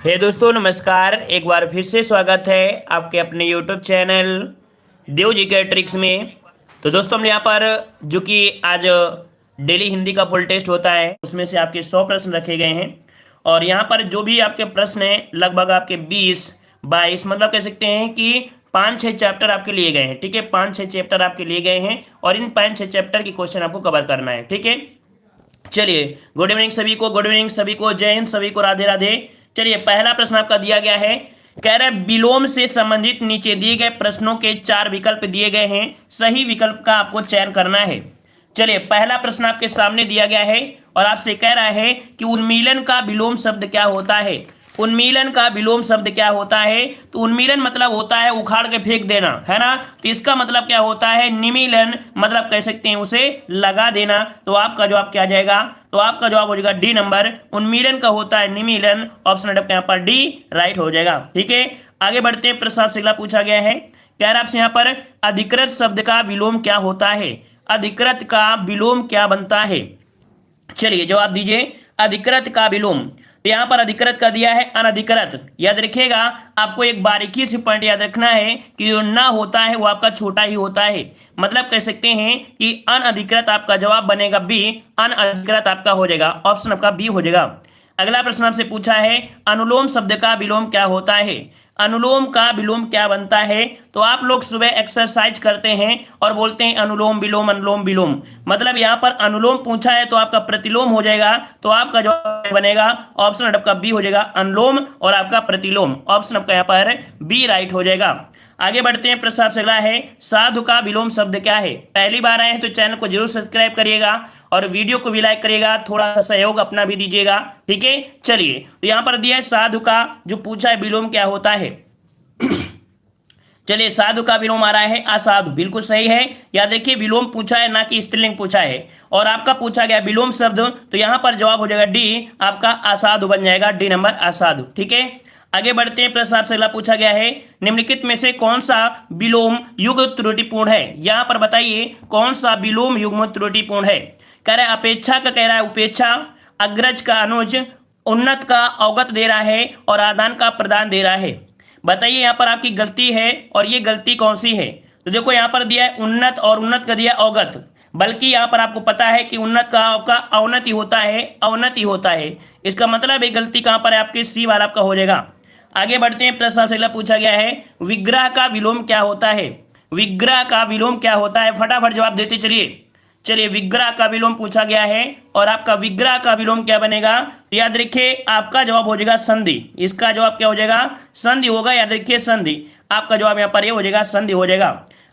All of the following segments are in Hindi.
हे दोस्तों नमस्कार। एक बार फिर से स्वागत है आपके अपने यूट्यूब चैनल देव जी के ट्रिक्स में। तो दोस्तों हम यहाँ पर जो कि आज डेली हिंदी का फुल टेस्ट होता है उसमें से आपके 100 प्रश्न रखे गए हैं। और यहाँ पर जो भी आपके प्रश्न हैं लगभग आपके 20-22 मतलब कह सकते हैं कि 5-6 चैप्टर आपके लिए गए हैं। ठीक है, 5-6 चैप्टर आपके लिए गए हैं और इन 5-6 चैप्टर की क्वेश्चन आपको कवर करना है। ठीक है, चलिए गुड इवनिंग सभी को, गुड इवनिंग सभी को, जय हिंद सभी को, राधे राधे। चलिए पहला प्रश्न आपका दिया गया है, कह रहा है विलोम से संबंधित नीचे दिए गए प्रश्नों के 4 विकल्प दिए गए हैं, सही विकल्प का आपको चयन करना है। चलिए पहला प्रश्न आपके सामने दिया गया है और आपसे कह रहा है कि उन्मीलन का विलोम शब्द क्या होता है। उन्मीलन का विलोम शब्द क्या होता है? तो उन्मीलन मतलब होता है उखाड़ के फेंक देना, है ना। तो इसका मतलब क्या होता है? निमीलन मतलब कह सकते हैं उसे लगा देना। तो आपका जवाब क्या जाएगा? तो आपका जवाब हो जाएगा डी नंबर, उन्मीलन का होता है निमीलन। ऑप्शन आपका यहाँ पर डी राइट हो जाएगा। ठीक है, आगे बढ़ते हैं। प्रश्न आपसे अगला पूछा गया है, कह रहा आपसे यहाँ पर अधिकृत शब्द का विलोम क्या होता है। अधिकृत का विलोम क्या बनता है? चलिए जवाब दीजिए। अधिकृत का विलोम, तो यहां पर अधिकृत का दिया है अनधिकृत। याद रखिएगा, आपको एक बारीकी से पॉइंट याद रखना है कि जो ना होता है वो आपका छोटा ही होता है। मतलब कह सकते हैं कि अनधिकृत आपका जवाब बनेगा बी, अनधिकृत आपका हो जाएगा, ऑप्शन आपका बी हो जाएगा। अगला प्रश्न आपसे पूछा है, अनुलोम शब्द का विलोम क्या होता है। अनुलोम का विलोम क्या बनता है? तो आप लोग सुबह एक्सरसाइज करते हैं और बोलते हैं अनुलोम विलोम, अनुलोम विलोम। मतलब यहाँ पर अनुलोम पूछा है तो आपका प्रतिलोम हो जाएगा। तो आपका जो बनेगा ऑप्शन आपका बी हो जाएगा, अनुलोम और आपका प्रतिलोम। ऑप्शन आपका यहाँ पर बी राइट हो जाएगा। आगे बढ़ते हैं। प्रश्न आपसे अगला है, साधु का विलोम शब्द क्या है। पहली बार आए हैं तो चैनल को जरूर सब्सक्राइब करिएगा और वीडियो को भी लाइक करिएगा, थोड़ा सा सहयोग अपना भी दीजिएगा। ठीक है, चलिए तो यहाँ पर दिया है साधु का जो पूछा है विलोम क्या होता है। चलिए साधु का विलोम आ रहा है असाधु, बिल्कुल सही है। याद रखिए विलोम पूछा है ना कि स्त्रीलिंग पूछा है। और आपका पूछा गया विलोम शब्द, तो यहाँ पर जवाब हो जाएगा डी, आपका असाधु बन जाएगा, डी नंबर असाधु। ठीक है, आगे बढ़ते हैं। प्रश्न आपसे अगला पूछा गया है, निम्नलिखित में से कौन सा विलोम युग्म त्रुटिपूर्ण है। यहाँ पर बताइए कौन सा विलोम युग्म त्रुटिपूर्ण है। कह रहा है अपेक्षा का, कह रहा है उपेक्षा, अग्रज का अनुज, उन्नत का अवगत दे रहा है और आदान का प्रदान दे रहा है। बताइए यहाँ पर आपकी गलती है और ये गलती कौन सी है। तो देखो यहाँ पर दिया है उन्नत और उन्नत का दिया अवगत, बल्कि यहाँ पर आपको पता है कि उन्नत का आपका अवनति होता है, अवनति होता है। इसका मतलब ये गलती कहाँ पर है आपके सी वाला आपका हो जाएगा। आगे बढ़ते हैं। प्रश्न आपसे अगला पूछा गया है, विग्रह का विलोम क्या होता है। विग्रह का विलोम क्या होता है, फटाफट जवाब देते चलिए। चलिए विग्रह का विलोम पूछा गया है और आपका विग्रह का विलोम क्या बनेगा। तो याद रखिए आपका जवाब हो जाएगा संधि। इसका जवाब क्या हो जाएगा? संधि होगा। याद रखिए संधि, आपका जवाब यहाँ पर ये हो जाएगा, संधि हो जाएगा।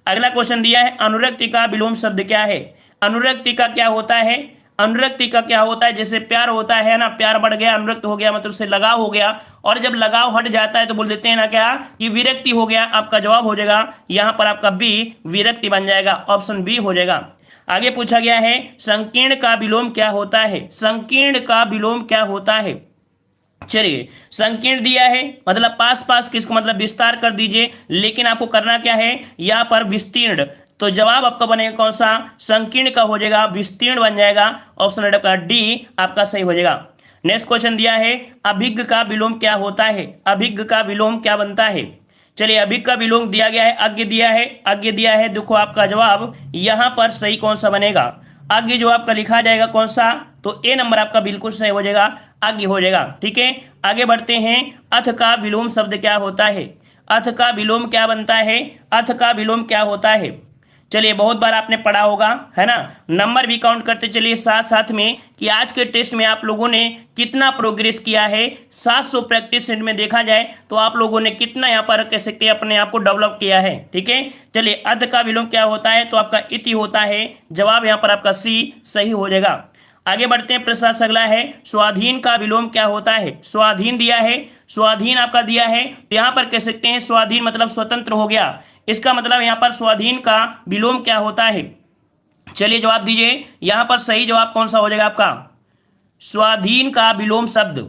अगला क्वेश्चन दिया है, अनुरक्ति का विलोम शब्द क्या है। अनुरक्ति का क्या होता है? अनुरक्ति का क्या होता है? जैसे प्यार होता है ना, प्यार बढ़ गया, अनुरक्त हो गया, मतलब उससे लगाव हो गया। और जब लगाव हट जाता है तो बोल देते हैं ना क्या, कि विरक्ति हो गया। आपका जवाब हो जाएगा यहाँ पर आपका बी, विरक्ति बन जाएगा, ऑप्शन बी हो जाएगा। आगे पूछा गया है, संकीर्ण का विलोम क्या होता है। संकीर्ण का विलोम क्या होता है। चलिए संकीर्ण दिया है मतलब पास पास, किसको मतलब विस्तार कर दीजिए, लेकिन आपको करना क्या है यहाँ पर विस्तीर्ण। तो जवाब आपका बनेगा कौन सा? संकीर्ण का हो जाएगा, विस्तीर्ण बन जाएगा, ऑप्शन आपका डी आपका सही हो जाएगा। नेक्स्ट क्वेश्चन दिया है, अभिज्ञ का विलोम क्या होता है। अभिज्ञ का विलोम क्या बनता है। चलिए अभिज्ञ का विलोम दिया गया है, अज्ञ दिया है, अज्ञ दिया है। देखो आपका जवाब यहाँ पर सही कौन सा बनेगा। अज्ञ जो आपका लिखा जाएगा कौन सा, तो ए नंबर आपका बिल्कुल सही हो जाएगा, अज्ञ हो जाएगा। ठीक है, आगे बढ़ते हैं। अथ का विलोम शब्द क्या होता है। अथ का विलोम क्या बनता है। अथ का विलोम क्या होता है। चलिए बहुत बार आपने पढ़ा होगा, है ना। नंबर भी काउंट करते चलिए साथ साथ में कि आज के टेस्ट में आप लोगों ने कितना प्रोग्रेस किया है। 700 प्रैक्टिस सेट में देखा जाए तो आप लोगों ने कितना यहाँ पर कह सकते हैं अपने आप को डेवलप किया है। ठीक है, चलिए अध का विलोम क्या होता है, तो आपका इति होता है। जवाब यहाँ पर आपका सी सही हो जाएगा। आगे बढ़ते हैं। प्रश्न अगला है, स्वाधीन का विलोम क्या होता है। स्वाधीन दिया है, स्वाधीन आपका दिया है, तो यहाँ पर कह सकते हैं स्वाधीन मतलब स्वतंत्र हो गया। इसका मतलब यहाँ पर स्वाधीन का विलोम क्या होता है। चलिए जवाब दीजिए, यहाँ पर सही जवाब कौन सा हो जाएगा आपका। स्वाधीन का विलोम शब्द,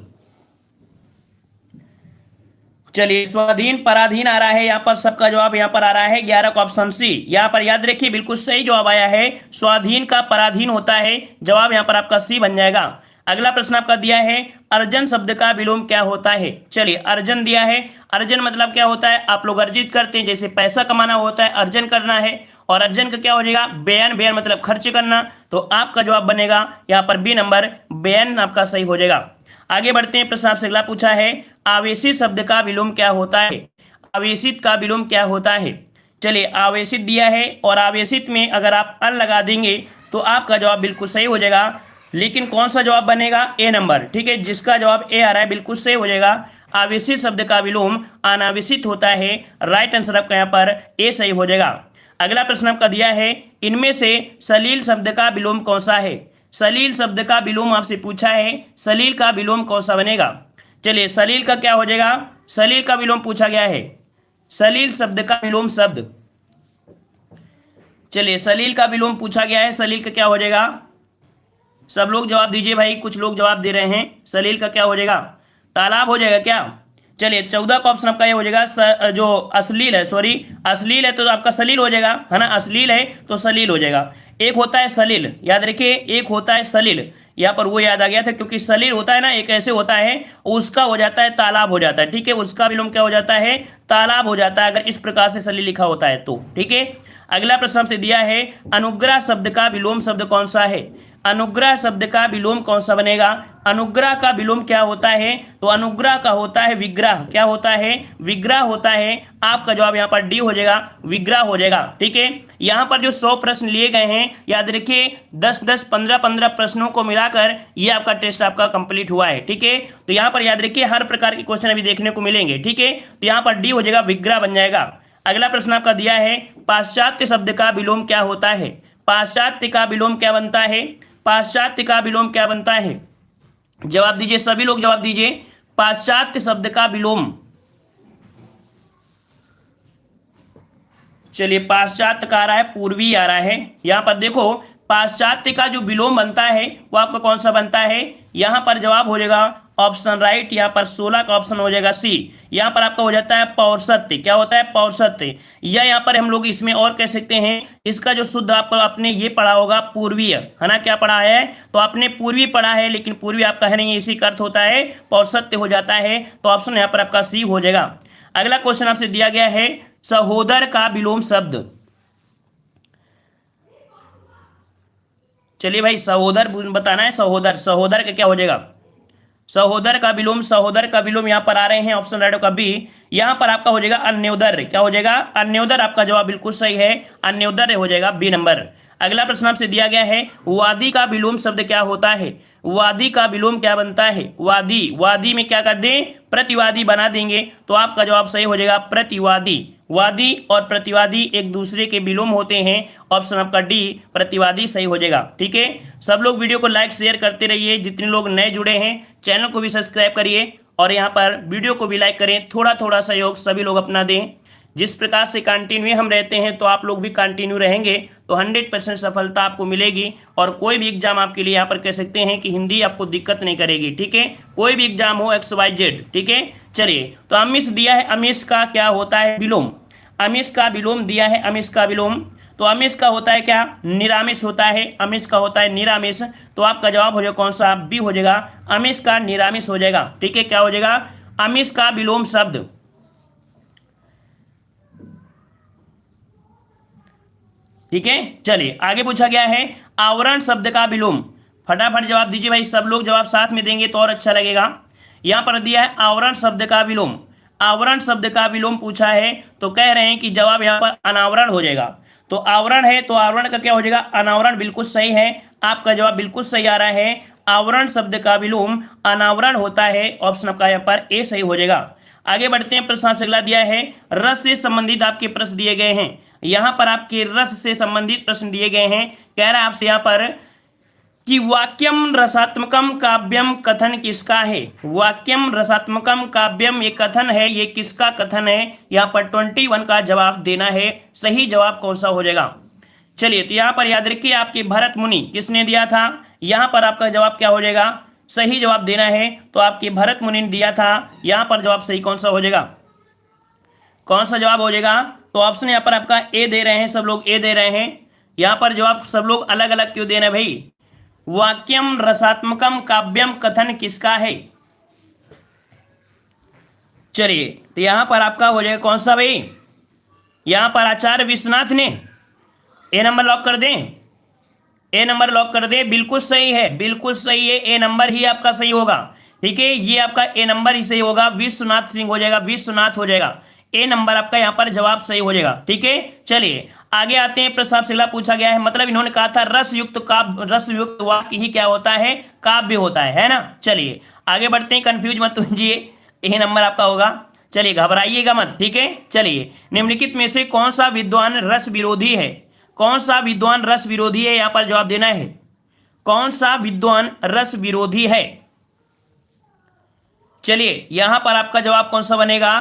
चलिए स्वाधीन पराधीन आ रहा है, यहाँ पर सबका जवाब यहाँ पर आ रहा है 11 का ऑप्शन सी। यहाँ पर याद रखिए बिल्कुल सही जवाब आया है, स्वाधीन का पराधीन होता है। जवाब यहाँ पर आपका सी बन जाएगा। अगला प्रश्न आपका दिया है, अर्जन शब्द का विलोम क्या होता है? चलिए, अर्जन दिया है। अर्जन मतलब क्या होता है? आप लोग अर्जित करते हैं, जैसे पैसा कमाना होता है, अर्जन करना है। और अर्जन का क्या हो जाएगा? व्ययन। व्ययन मतलब खर्च करना। तो आपका जवाब बनेगा यहाँ पर बी नंबर, व्ययन आपका सही हो जाएगा। आगे बढ़ते हैं, प्रश्न आपसे अगला पूछा है, आवेशित शब्द का विलोम क्या होता है? आवेशित का विलोम क्या होता है? चलिए, आवेशित दिया है और आवेशित में अगर आप अन लगा देंगे तो आपका जवाब बिल्कुल सही हो जाएगा। लेकिन कौन सा जवाब बनेगा? ए नंबर। ठीक है, जिसका जवाब ए आ रहा है बिल्कुल सही हो जाएगा। आवेशित शब्द का विलोम अनावेशित होता है। राइट आंसर आपका यहाँ पर ए सही हो जाएगा। अगला प्रश्न आपका दिया है, इनमें से सलील शब्द का विलोम कौन सा है? सलील शब्द का विलोम आपसे पूछा है, सलील का विलोम कौन सा बनेगा? चलिए, सलील का क्या हो जाएगा? सलील का विलोम पूछा गया है। सलील शब्द का विलोम शब्द, चलिए सलील का विलोम पूछा गया है। सलील का क्या हो जाएगा? सब लोग जवाब दीजिए भाई, कुछ लोग जवाब दे रहे हैं। सलील का क्या हो जाएगा? तालाब हो जाएगा क्या? चलिए, 14 का ऑप्शन आपका ये हो जाएगा। जो अश्लील है, सॉरी अश्लील है तो आपका सलील हो जाएगा, है ना। अश्लील है तो सलील हो जाएगा। एक होता है सलील, याद रखिए, एक होता है सलील। यहाँ पर वो याद आ गया था, क्योंकि सलील होता है ना, एक ऐसे होता है, उसका हो जाता है तालाब हो जाता है। ठीक है, उसका विलोम क्या हो जाता है? तालाब हो जाता है, अगर इस प्रकार से सलील लिखा होता है तो। ठीक है, अगला प्रश्न हमसे दिया है, अनुग्रह शब्द का विलोम शब्द कौन सा है? अनुग्रह शब्द का विलोम कौन सा बनेगा? अनुग्रह का विलोम क्या होता है? तो अनुग्रह का होता है विग्रह। क्या होता है? विग्रह होता है। आपका जवाब यहाँ पर डी हो जाएगा, विग्रह हो जाएगा। ठीक है, यहाँ पर जो 100 प्रश्न लिए गए हैं, याद रखिए 10-10, 15-15 प्रश्नों को मिलाकर ये आपका टेस्ट आपका कंप्लीट हुआ है। ठीक है, तो यहाँ पर याद रखिए हर प्रकार के क्वेश्चन अभी देखने को मिलेंगे। ठीक है, तो यहाँ पर डी हो जाएगा, विग्रह बन जाएगा। अगला प्रश्न आपका दिया है, पाश्चात्य शब्द का विलोम क्या होता है? पाश्चात्य का विलोम क्या बनता है? पाश्चात्य का विलोम क्या बनता है? जवाब दीजिए, सभी लोग जवाब दीजिए। पाश्चात्य शब्द का विलोम, चलिए पाश्चात्य का आ रहा है, पूर्वी आ रहा है। यहां पर देखो, पाश्चात्य का जो विलोम बनता है वो आपका कौन सा बनता है? यहां पर जवाब हो जाएगा ऑप्शन राइट, यहाँ पर 16 का ऑप्शन हो जाएगा सी। यहाँ पर आपका हो जाता है पौर्षत्य। क्या होता है? पौर्षत्य। या यहाँ पर हम लोग इसमें और कह सकते हैं, इसका जो शुद्ध आपको आपने ये पढ़ा होगा पूर्वीय, है ना। क्या पढ़ा है? तो आपने पूर्वी पढ़ा है, लेकिन पूर्वी आपका है नहीं, इसी का अर्थ होता है पौर्षत्य हो जाता है। तो ऑप्शन यहाँ पर आपका सी हो जाएगा। अगला क्वेश्चन आपसे दिया गया है, सहोदर का विलोम शब्द। चलिए भाई, सहोदर बताना है। सहोदर, सहोदर का क्या हो जाएगा? सहोदर का विलोम, सहोदर का विलोम यहाँ पर आ रहे हैं ऑप्शन राइट का बी। यहाँ पर आपका हो जाएगा अन्योदर। क्या हो जाएगा? अन्योदर। आपका जवाब बिल्कुल सही है, अन्योदर हो जाएगा, बी नंबर। अगला प्रश्न आपसे दिया गया है, वादी का विलोम शब्द क्या होता है? वादी का विलोम क्या बनता है? वादी, वादी में क्या कर दें? प्रतिवादी बना देंगे, तो आपका जवाब सही हो जाएगा प्रतिवादी। वादी और प्रतिवादी एक दूसरे के विलोम होते हैं। ऑप्शन आपका डी, प्रतिवादी सही हो जाएगा। ठीक है, सब लोग वीडियो को लाइक शेयर करते रहिए। जितने लोग नए जुड़े हैं, चैनल को भी सब्सक्राइब करिए और यहाँ पर वीडियो को भी लाइक करें। थोड़ा थोड़ा सहयोग सभी लोग अपना दें। जिस प्रकार से कंटिन्यू हम रहते हैं, तो आप लोग भी कंटिन्यू रहेंगे तो 100% सफलता आपको मिलेगी। और कोई भी एग्जाम आपके लिए यहाँ पर कह सकते हैं कि हिंदी आपको दिक्कत नहीं करेगी। ठीक है, कोई भी एग्जाम हो XYZ। ठीक है, चलिए, तो अमिश दिया है, अमिश का क्या होता है विलोम? अमिश का विलोम दिया है, अमिश का विलोम, तो अमिश का होता है क्या? निरामिष होता है। अमिश का होता है निरामिष। तो आपका जवाब हो जाएगा कौन सा? बी हो जाएगा, अमिश का निरामिष हो जाएगा। ठीक है, क्या हो जाएगा? अमिश का विलोम शब्द। ठीक है, चलिए आगे पूछा गया है, आवरण शब्द का विलोम। फटाफट जवाब दीजिए भाई, सब लोग जवाब साथ में देंगे तो और अच्छा लगेगा। यहां पर दिया है आवरण शब्द का विलोम। आवरण शब्द का विलोम पूछा है, तो कह रहे हैं कि जवाब यहां पर अनावरण हो जाएगा। तो आवरण है तो आवरण का क्या हो जाएगा? अनावरण। बिल्कुल सही है, आपका जवाब बिल्कुल सही आ रहा है। आवरण शब्द का विलोम अनावरण होता है। ऑप्शन आपका यहाँ पर ए सही हो जाएगा। आगे बढ़ते हैं, प्रश्न आपसे अगला दिया है, रस से संबंधित आपके प्रश्न दिए गए हैं। यहाँ पर आपके रस से संबंधित प्रश्न दिए गए हैं। कह रहा है आपसे यहाँ पर कि वाक्यम रसात्मकम काव्यम कथन किसका है? वाक्यम रसात्मकम काव्यम ये कथन है, ये किसका कथन है? यहाँ पर 21 का जवाब देना है। सही जवाब कौन सा हो जाएगा? चलिए, तो यहाँ पर याद रखिए, आपके भरत मुनि किसने दिया था? यहाँ पर आपका जवाब क्या हो जाएगा? सही जवाब देना है, तो आपके भरत मुनि ने दिया था। यहाँ पर जवाब सही कौन सा हो जाएगा? कौन सा जवाब हो जाएगा? तो ऑप्शन यहाँ पर आपका ए दे रहे हैं, सब लोग ए दे रहे हैं। यहाँ पर जवाब सब लोग अलग अलग क्यों दे रहे हैं भाई? वाक्यम रसात्मकम काव्यम कथन किसका है? चलिए, तो यहां पर आपका हो जाएगा कौन सा भाई, यहां पर आचार्य विश्वनाथ ने ए नंबर लॉक कर दें, ए नंबर लॉक कर दें। बिल्कुल सही है, बिल्कुल सही है, ए नंबर ही आपका सही होगा। ठीक है, ये आपका ए नंबर ही सही होगा, विश्वनाथ सिंह हो जाएगा, विश्वनाथ हो जाएगा, ए नंबर आपका यहाँ पर जवाब सही हो जाएगा। ठीक है, चलिए आगे आते हैं। प्रश्न आपसे अगला पूछा गया है, मतलब इन्होंने कहा था रस युक्त काव्य, रस युक्त वाक्य ही क्या होता है, काव्य होता है ना। चलिए आगे बढ़ते हैं, कंफ्यूज मत होइए, ए नंबर आपका होगा। चलिए घबराइएगा मत। ठीक है, चलिए निम्नलिखित में से कौन सा विद्वान रस विरोधी है, कौन सा विद्वान रस विरोधी है, यहां पर जवाब देना है, कौन सा विद्वान रस विरोधी है। चलिए यहां पर आपका जवाब कौन सा बनेगा,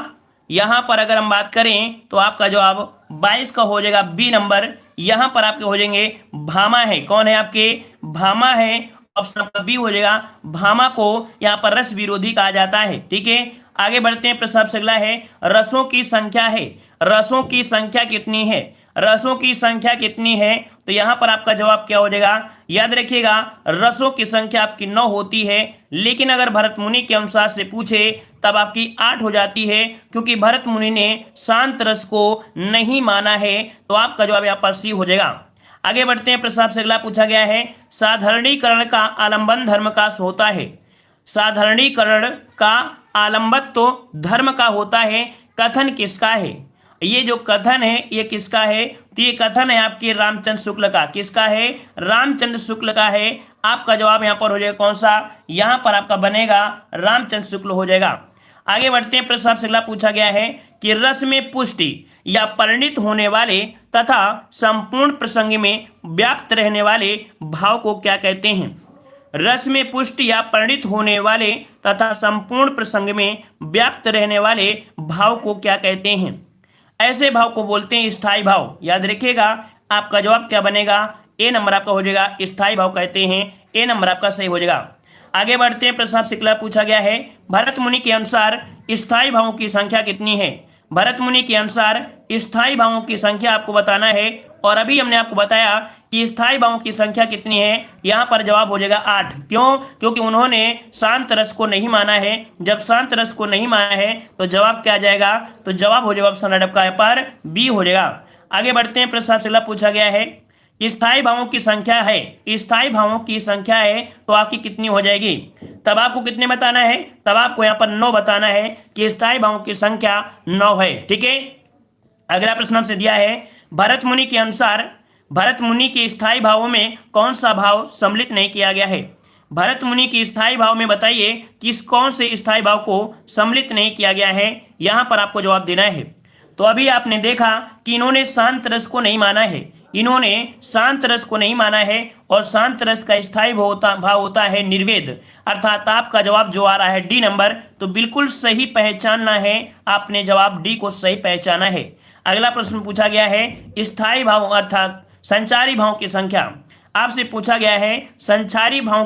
यहां पर अगर हम बात करें तो आपका जवाब 22 का हो जाएगा, बी नंबर। यहां पर आपके हो जाएंगे भामा है, कौन है आपके, भामा है, ऑप्शन आपका बी हो जाएगा। भामा को यहां पर रस विरोधी कहा जाता है। ठीक है, आगे बढ़ते हैं। प्रश्न आपसे अगला है, रसों की संख्या है, रसों की संख्या कितनी है, रसों की संख्या कितनी है, तो यहां पर आपका जवाब क्या हो जाएगा, याद रखिएगा रसों की संख्या आपकी 9 होती है, लेकिन अगर भरत मुनि के अनुसार से पूछे तब आपकी 8 हो जाती है, क्योंकि भरत मुनि ने शांत रस को नहीं माना है, तो आपका जवाब यहां पर सी हो जाएगा। आगे बढ़ते हैं। प्रश्न आपसे अगला पूछा गया है, साधारणीकरण का आलंबन धर्म का होता है, साधारणीकरण का आलंबन तो धर्म का होता है, कथन किसका है, ये जो कथन है ये किसका है, तो ये कथन है आपके रामचंद्र शुक्ल का, किसका है, रामचंद्र शुक्ल का है। आपका जवाब यहां पर हो जाएगा कौन सा, यहां पर आपका बनेगा रामचंद्र शुक्ल हो जाएगा। आगे बढ़ते हैं। प्रश्न आपसे अगला पूछा गया है कि रस में पुष्टि या परिणित होने वाले तथा संपूर्ण प्रसंग में व्याप्त रहने वाले भाव को क्या कहते हैं, रस में पुष्टि या परिणित होने वाले तथा संपूर्ण प्रसंग में व्याप्त रहने वाले भाव को क्या कहते हैं, ऐसे भाव को बोलते हैं स्थायी भाव। याद रखिएगा आपका जवाब क्या बनेगा, ए नंबर आपका हो जाएगा, स्थायी भाव कहते हैं, ए नंबर आपका सही हो जाएगा। आगे बढ़ते हैं। प्रश्न आपसे अगला पूछा गया है, भरत मुनि के अनुसार स्थायी भावों की संख्या कितनी है, भरत मुनि के अनुसार स्थायी भावों की संख्या आपको बताना है, और अभी हमने आपको बताया कि स्थायी भावों की संख्या कितनी है, यहां पर जवाब हो जाएगा 8। क्यों, क्योंकि उन्होंने शांत रस को नहीं माना है, जब शांत रस को नहीं माना है तो जवाब क्या आ जाएगा, तो जवाब हो जाएगा ऑप्शन आपका यहाँ पर बी हो जाएगा। आगे बढ़ते हैं। प्रश्न आपसे अगला पूछा गया है, स्थायी भावों की संख्या है, स्थायी भावों की संख्या है तो आपकी कितनी हो जाएगी, तब आपको कितने बताना है, तब आपको यहाँ पर 9 बताना है कि स्थायी भावों की संख्या 9 है। ठीक है, अगला प्रश्न हमसे दिया है, भरत मुनि के अनुसार भरत मुनि के स्थायी भावों में कौन सा भाव सम्मिलित नहीं किया गया है, भरत मुनि के स्थायी भाव में बताइए किस कौन से स्थायी भाव को सम्मिलित नहीं किया गया है, यहां पर आपको जवाब देना है। तो अभी आपने देखा कि इन्होंने शांत रस को नहीं माना है, इन्होंने शांत रस को नहीं माना है, और शांत रस का स्थायी भाव होता है निर्वेद, अर्थात आपका जवाब जो आ रहा है डी नंबर, तो बिल्कुल सही पहचानना है, आपने जवाब डी को सही पहचाना है। अगला प्रश्न पूछा गया है, स्थायी भाव अर्थात संचारी भाव की संख्या, आपसे पूछा गया है संचारी भाव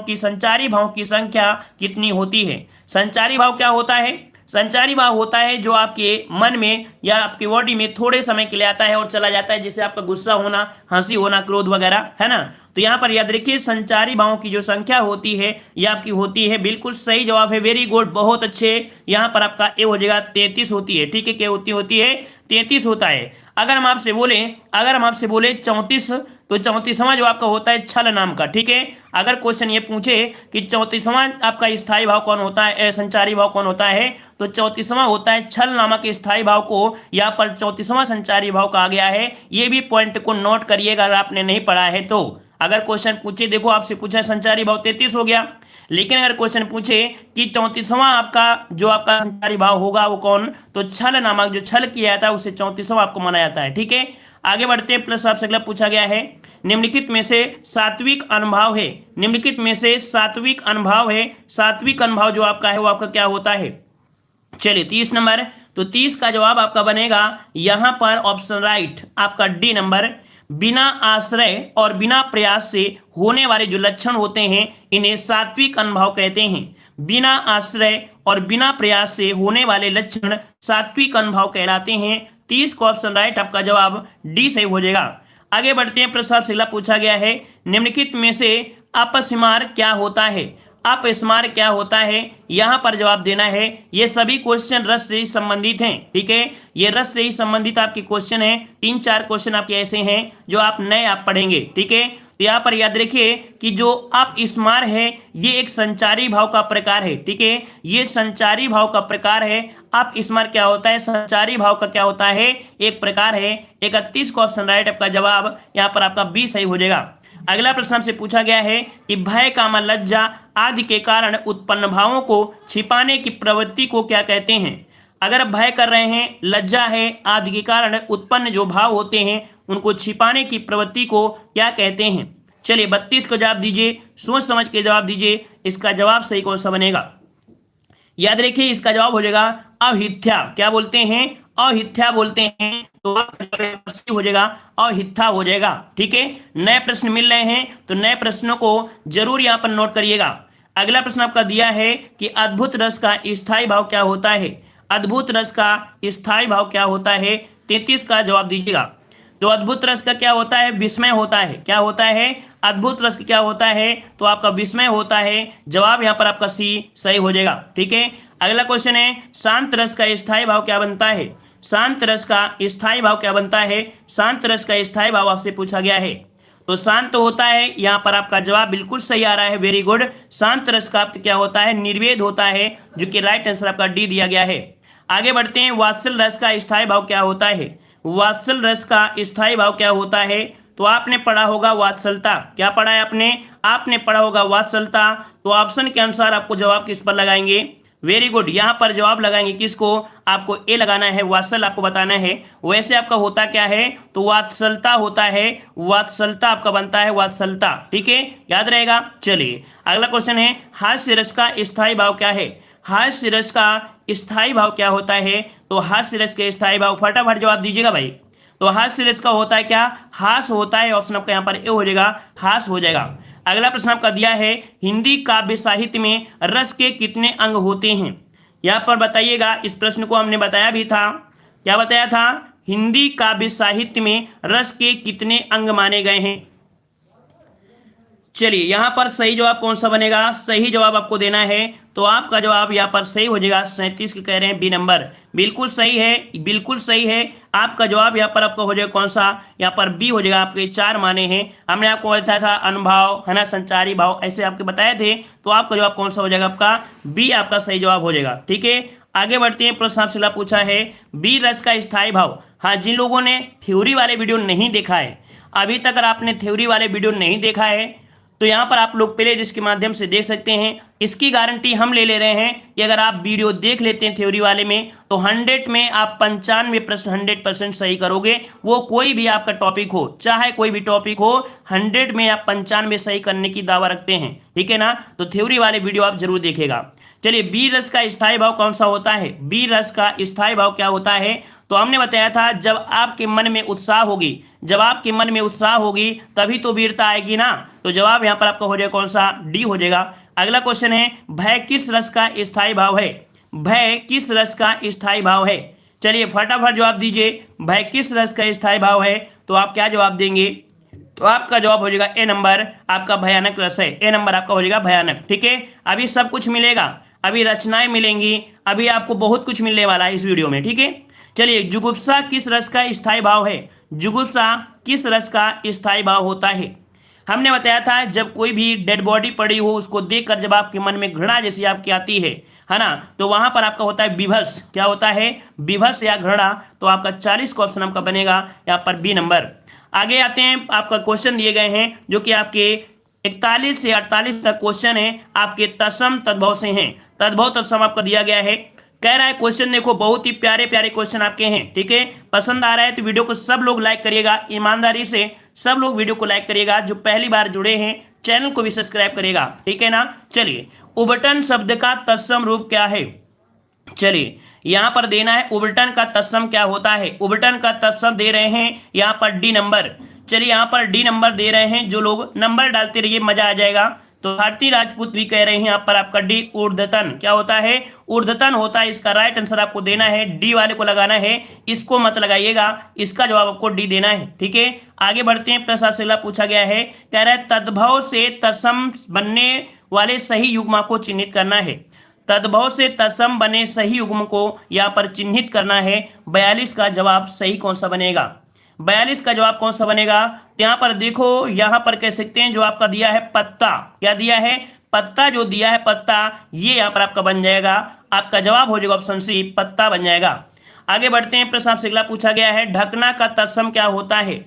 की संख्या कितनी होती है। संचारी भाव क्या होता है, संचारी भाव होता है जो आपके मन में या आपके बॉडी में थोड़े समय के लिए आता है और चला जाता है, जैसे आपका गुस्सा होना, हंसी होना, क्रोध वगैरह, है ना। तो यहाँ पर याद रखिए संचारी भावों की जो संख्या होती है ये आपकी होती है, बिल्कुल सही जवाब है, वेरी गुड, बहुत अच्छे। यहाँ पर आपका ए हो जाएगा 33 होती है। ठीक है, क्या होती है 33 होता है। अगर हम आपसे बोले 34, तो 34वां जो आपका होता है छल नाम का। ठीक है, अगर क्वेश्चन ये पूछे कि 34वां आपका स्थायी भाव कौन होता है, संचारी भाव कौन होता है, तो 34वां होता है छल नामक स्थायी भाव को यहाँ पर 34वां संचारी भाव कहा गया है। ये भी पॉइंट को नोट करिएगा अगर आपने नहीं पढ़ा है तो। अगर क्वेश्चन पूछे, देखो आपसे पूछा है संचारी भाव 33 हो गया, लेकिन अगर क्वेश्चन पूछे कि 34वां आपका जो आपका संचारी भाव होगा वो कौन, तो छल नामक जो छल किया जाता है उसे 34वां आपको माना जाता है। ठीक है, आगे बढ़ते हैं। प्लस आपसे अगला पूछा गया है, निम्नलिखित में से सात्विक अनुभाव है, निम्नलिखित में से सात्विक अनुभाव है, सात्विक अनुभाव जो आपका है वो आपका क्या होता है। चलिए 30 नंबर, तो 30 का जवाब आपका बनेगा यहां पर ऑप्शन राइट आपका डी नंबर। बिना आश्रय और बिना प्रयास से होने वाले जो लक्षण होते हैं इन्हें सात्विक अनुभाव कहते हैं। बिना आश्रय और बिना प्रयास से होने वाले लक्षण सात्विक अनुभाव कहलाते हैं। 30 को ऑप्शन राइट आपका जवाब डी सही हो जाएगा। आगे बढ़ते हैं। प्रश्न से अगला पूछा गया है, निम्नलिखित में से अपस्मार क्या होता है, अपस्मार क्या होता है, यहां पर जवाब देना है। ये सभी क्वेश्चन रस से ही संबंधित हैं, ठीक है, ये रस से ही संबंधित आपके क्वेश्चन हैं। 3-4 क्वेश्चन आपके ऐसे हैं जो आप नए आप पढ़ेंगे, ठीक है। तो यहाँ पर याद रखिए कि जो अपस्मार है ये एक संचारी भाव का प्रकार है, ठीक है, ये संचारी भाव का प्रकार है। अपस्मार क्या होता है, संचारी भाव का क्या होता है, एक प्रकार है। 31 को ऑप्शन राइट आपका जवाब यहाँ पर आपका बी सही हो जाएगा। अगला प्रश्न हमसे पूछा गया है कि भय, कामा, लज्जा आदि के कारण उत्पन्न भावों को छिपाने की प्रवृत्ति को क्या कहते हैं। अगर भय कर रहे हैं, लज्जा है, आदि के कारण उत्पन्न जो भाव होते हैं उनको छिपाने की प्रवृत्ति को क्या कहते हैं। चलिए 32 को जवाब दीजिए, सोच समझ के जवाब दीजिए। इसका जवाब सही कौन सा बनेगा, याद रखिए इसका जवाब हो जाएगा अहिथ्या। क्या बोलते हैं, अहिथ्या बोलते हैं। तो आपका हो जाएगा अहिथा हो जाएगा, ठीक है। नए प्रश्न मिल रहे हैं तो नए प्रश्नों को जरूर यहाँ पर नोट करिएगा। अगला प्रश्न आपका दिया है कि अद्भुत रस का स्थायी भाव क्या होता है। अद्भुत रस का स्थायी भाव क्या होता है, 33 का जवाब दीजिएगा। तो अद्भुत रस का क्या होता है, विस्मय होता है। क्या होता है, अद्भुत रस क्या होता है, तो आपका विस्मय होता है। जवाब यहाँ पर आपका सी सही हो जाएगा, ठीक है। अगला क्वेश्चन है शांत रस का स्थायी भाव क्या बनता है। शांत रस का स्थायी भाव क्या बनता है, शांत रस का स्थायी भाव आपसे पूछा गया है। तो शांत होता है, यहाँ पर आपका जवाब बिल्कुल सही आ रहा है, वेरी गुड। शांत रस का क्या होता है, निर्वेद होता है, जो कि राइट आंसर आपका डी दिया गया है। आगे बढ़ते हैं, वात्सल रस का स्थायी भाव क्या होता है। वात्सल रस का स्थायी भाव क्या होता है, तो आपने पढ़ा होगा वात्सलता। क्या पढ़ा है आपने पढ़ा होगा वात्सलता। तो ऑप्शन के अनुसार आपको जवाब किस पर लगाएंगे, वेरी गुड, यहाँ पर जवाब लगाएंगे किसको, आपको ए लगाना है, वात्सल आपको बताना है। वैसे आपका होता क्या है, तो वात्सलता होता है, वात्सलता आपका बनता है वात्सलता, ठीक है, याद रहेगा। चलिए अगला क्वेश्चन है हास्य रस का स्थायी भाव क्या है। हास्य रस का स्थायी भाव क्या होता है, तो हास्य रस के स्थायी भाव फटाफट जवाब दीजिएगा भाई। तो हास्य रस का होता है क्या, हास होता है। ऑप्शन आपका यहाँ पर ए हो जाएगा, हास हो जाएगा। अगला प्रश्न आपका दिया है हिंदी काव्य साहित्य में रस के कितने अंग होते हैं। यहाँ पर बताइएगा, इस प्रश्न को हमने बताया भी था। क्या बताया था, हिंदी काव्य साहित्य में रस के कितने अंग माने गए हैं। चलिए यहाँ पर सही जवाब कौन सा बनेगा, सही जवाब आपको देना है। तो आपका जवाब यहाँ पर सही हो जाएगा, 37 के कह रहे हैं बी नंबर, बिल्कुल सही है, बिल्कुल सही है। आपका जवाब यहाँ पर आपका हो जाएगा कौन सा, यहाँ पर बी हो जाएगा। आपके 4 माने हैं, हमने आपको बताया था अनुभाव है ना, संचारी भाव ऐसे आपके बताए थे। तो आपका जवाब कौन सा हो जाएगा, आपका बी आपका सही जवाब हो जाएगा, ठीक है। आगे बढ़ते हैं, प्रश्न आपसे पूछा है बी रस का स्थायी भाव। हाँ, जिन लोगों ने थ्योरी वाले वीडियो नहीं देखा है, अभी तक अगर आपने थ्योरी वाले वीडियो नहीं देखा है तो यहाँ पर आप लोग प्ले लिस्ट के माध्यम से देख सकते हैं। इसकी गारंटी हम ले रहे हैं कि अगर आप वीडियो देख लेते हैं थ्योरी वाले में तो 100 में आप 95 प्रश्न 100% सही करोगे। वो कोई भी आपका टॉपिक हो, चाहे कोई भी टॉपिक हो, 100 में आप 95 सही करने की दावा रखते हैं, ठीक है ना। तो थ्योरी वाले वीडियो आप जरूर देखेगा। चलिए बी रस का स्थायी भाव कौन सा होता है, बी रस का स्थायी भाव क्या होता है। तो हमने बताया था जब आपके मन में उत्साह होगी, जब आपके मन में उत्साह होगी तभी तो वीरता आएगी ना। तो जवाब यहाँ पर आपका हो जाएगा कौन सा, डी हो जाएगा। अगला क्वेश्चन है भय किस रस का स्थायी भाव है। भय किस रस का स्थायी भाव है, चलिए फटाफट जवाब दीजिए। भय किस रस का स्थायी भाव है, तो आप क्या जवाब देंगे, तो आपका जवाब हो जाएगा ए नंबर, आपका भयानक रस है। ए नंबर आपका हो जाएगा भयानक, ठीक है। अभी सब कुछ मिलेगा, अभी रचनाएं मिलेंगी, अभी आपको बहुत कुछ मिलने वाला है इस वीडियो में, ठीक है। चलिए जुगुप्सा किस रस का स्थायी भाव है। जुगुप्सा किस रस का स्थायी भाव होता है। हमने बताया था जब कोई भी डेड बॉडी पड़ी हो उसको देखकर जब आपके मन में घृणा जैसी आपकी आती है ना, तो वहां पर आपका होता है विभस। क्या होता है, विभस या घृणा। तो आपका 40 का ऑप्शन आपका बनेगा यहाँ पर बी नंबर। आगे आते हैं, आपका क्वेश्चन दिए गए हैं जो कि आपके 41 से 48 तक क्वेश्चन है, आपके तत्सम तद्भव से हैं। तद्भव तत्सम आपका दिया गया है। कह रहा है क्वेश्चन देखो बहुत ही प्यारे प्यारे क्वेश्चन आपके हैं, ठीक है। पसंद आ रहा है तो वीडियो को सब लोग लाइक करिएगा, ईमानदारी से सब लोग वीडियो को लाइक करिएगा। जो पहली बार जुड़े हैं चैनल को भी सब्सक्राइब करिएगा, ठीक है ना। चलिए उबटन शब्द का तत्सम रूप क्या है। चलिए यहाँ पर देना है उबटन का तत्सम क्या होता है। उबटन का तत्सम दे रहे हैं यहाँ पर डी नंबर। चलिए यहाँ पर डी नंबर दे रहे हैं, जो लोग नंबर डालते रहिए मजा आ जाएगा। तो भारती राजपूत भी कह रहे हैं यहाँ पर आपका डी ऊर्ध्वतन। क्या होता है, ऊर्ध्वतन होता है। इसका राइट आंसर आपको देना है, डी वाले को लगाना है, इसको मत लगाइएगा, इसका जवाब आपको डी देना है, ठीक है। आगे बढ़ते हैं, प्रश्न आपसे पूछा गया है, कह रहा है तद्भव से तत्सम बनने वाले सही युग्म को चिन्हित करना है। तद्भव से तत्सम बने सही युग्म को यहाँ पर चिन्हित करना है। 42 का जवाब सही कौन सा बनेगा? 42 का जवाब कौन सा बनेगा? तो यहाँ पर देखो, यहाँ पर कह सकते हैं जो आपका दिया है पत्ता, क्या दिया है? पत्ता जो दिया है पत्ता, ये यहाँ पर आपका बन जाएगा, आपका जवाब हो जाएगा ऑप्शन सी, पत्ता बन जाएगा। आगे बढ़ते हैं, प्रश्न आपसे अगला पूछा गया है, ढकना का तत्सम क्या होता है?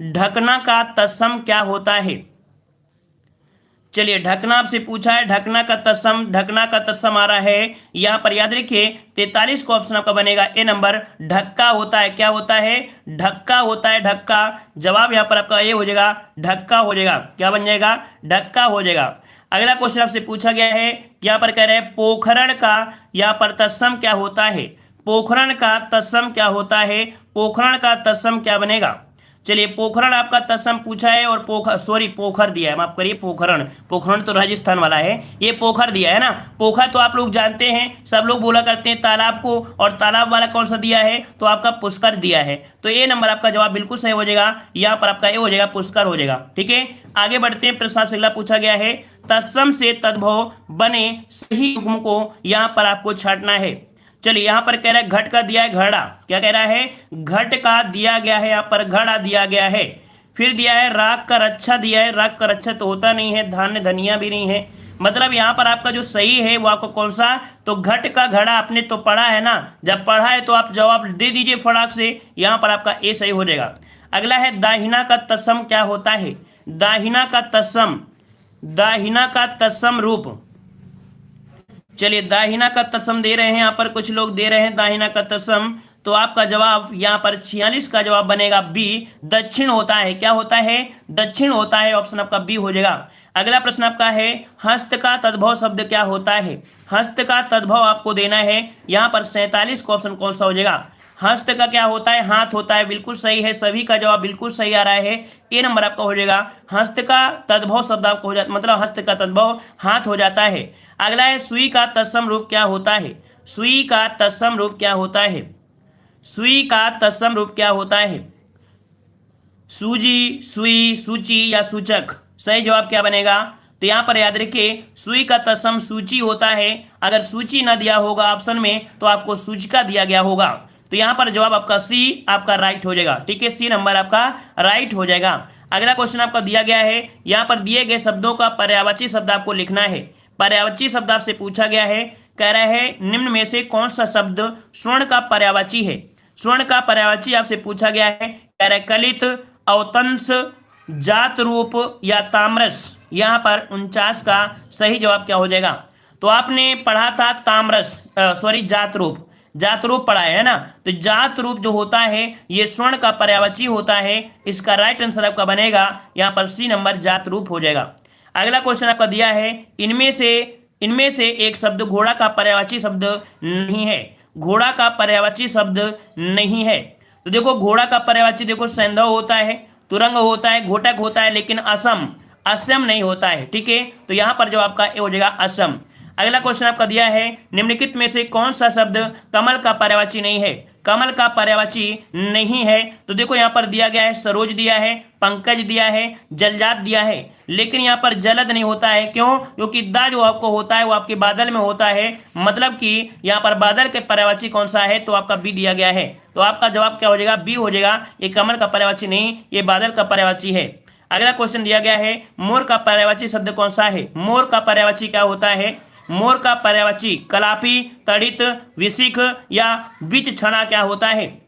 ढकना का तत्सम क्या होता है? चलिए, ढकना आपसे पूछा है, ढकना का तत्सम आ रहा है यहाँ पर, याद रखिए 43 का ऑप्शन आपका बनेगा ए नंबर, ढक्का होता है। क्या होता है? ढक्का होता है, ढक्का। जवाब यहाँ पर आपका ए हो जाएगा, ढक्का हो जाएगा। क्या बन जाएगा? ढक्का हो जाएगा। अगला क्वेश्चन आपसे पूछा गया है, यहाँ पर कह रहे हैं पोखरण का यहाँ पर तत्सम क्या होता है? पोखरण का तत्सम क्या होता है? पोखरण का तत्सम क्या बनेगा? चलिए, पोखरण आपका तत्सम पूछा है और पोखर दिया है, माफ करिए, पोखरण तो राजस्थान वाला है, ये पोखर दिया है ना। पोखर तो आप लोग जानते हैं, सब लोग बोला करते हैं तालाब को, और तालाब वाला कौन सा दिया है? तो आपका पुष्कर दिया है। तो ए नंबर आपका जवाब बिल्कुल सही हो जाएगा, यहाँ पर आपका ए हो जाएगा, पुष्कर हो जाएगा। ठीक है, आगे बढ़ते हैं, प्रश्न से अगला पूछा गया है, तत्सम से तद्भव बने सही युग्म को यहाँ पर आपको छांटना है। चलिए, यहां पर कह रहा है घट का दिया है घड़ा, क्या कह रहा है? घट का दिया गया है, यहाँ पर घड़ा दिया गया है। फिर दिया है राग का रक्षा दिया है, राग का रक्षा तो होता नहीं है, धान्य धनिया भी नहीं है, मतलब यहाँ पर आपका जो सही है वो आपको कौन सा? तो घट का घड़ा आपने तो पढ़ा है ना, जब पढ़ा है तो आप जवाब दे दीजिए फटाक से, यहाँ पर आपका ए सही हो जाएगा। अगला है दाहिना का तत्सम क्या होता है? दाहिना का तत्सम रूप। चलिए, दाहिना का तत्सम दे रहे हैं, यहाँ पर कुछ लोग दे रहे हैं दाहिना का तत्सम, तो आपका जवाब यहाँ पर 46 का जवाब बनेगा बी, दक्षिण होता है। क्या होता है? दक्षिण होता है, ऑप्शन आपका बी हो जाएगा। अगला प्रश्न आपका है, हस्त का तद्भव शब्द क्या होता है? हस्त का तद्भव आपको देना है, यहाँ पर 47 का ऑप्शन कौन सा हो जाएगा? हस्त का क्या होता है? हाथ होता है, बिल्कुल सही है, सभी का जवाब बिल्कुल सही आ रहा है, ए नंबर आपका हो जाएगा। हस्त का तद्भव शब्द आपको हो जाता, मतलब हस्त का तद्भव हाथ हो जाता है। अगला है, सुई का तत्सम रूप क्या होता है? सुई का तत्सम रूप क्या होता है? सुई का तत्सम रूप क्या होता है? सूजी, सुई, सूची या सूचक, सही जवाब क्या बनेगा? तो यहाँ पर याद रखिए, सुई का तत्सम सूची होता है, अगर सूची ना दिया होगा ऑप्शन में तो आपको सूचिका दिया गया होगा, तो यहाँ पर जवाब आपका सी आपका राइट हो जाएगा। ठीक है, सी नंबर आपका राइट हो जाएगा। अगला क्वेश्चन आपका दिया गया है, यहाँ पर दिए गए शब्दों का पर्यायवाची शब्द आपको लिखना है। पर्यायवाची शब्द आपसे पूछा गया है, कह रहा है निम्न में से कौन सा शब्द स्वर्ण का पर्यायवाची है? स्वर्ण का पर्यायवाची आपसे पूछा गया है, कह रहा है कलित, अवतंस, जात रूप या ताम्रस। यहाँ पर 49 का सही जवाब क्या हो जाएगा? तो आपने पढ़ा था जात रूप पढ़ा है ना, तो जात रूप जो होता है ये स्वर्ण का पर्यायवाची होता है, इसका राइट आंसर आपका बनेगा यहाँ पर सी नंबर, जात रूप हो जाएगा। अगला क्वेश्चन आपका दिया है, इनमें से एक शब्द घोड़ा का पर्यायवाची शब्द नहीं है। घोड़ा का पर्यायवाची शब्द नहीं है, तो देखो घोड़ा का पर्यायवाची देखो सैंधव होता है, तुरंग होता है, घोटक होता है, लेकिन असम नहीं होता है। ठीक है, तो यहाँ पर जो आपका ए हो जाएगा असम। अगला क्वेश्चन आपका दिया है, निम्नलिखित में से कौन सा शब्द कमल का पर्यायवाची नहीं है? कमल का पर्यायवाची नहीं है, तो देखो यहाँ पर दिया गया है सरोज दिया है, पंकज दिया है, जलजात दिया है, लेकिन यहाँ पर जलद नहीं होता है। क्यों? क्योंकि दा जो आपको होता है वो आपके बादल में होता है, मतलब कि यहाँ पर बादल के पर्यायवाची कौन सा है? तो आपका बी दिया गया है, तो आपका जवाब क्या हो जाएगा? बी हो जाएगा। ये कमल का पर्यायवाची नहीं, ये बादल का पर्यायवाची है। अगला क्वेश्चन दिया गया है, मोर का पर्यायवाची शब्द कौन सा है? मोर का पर्यायवाची क्या होता है? मोर का पर्यायवाची कलापी, तड़ित, विशिख या विच छना क्या होता है?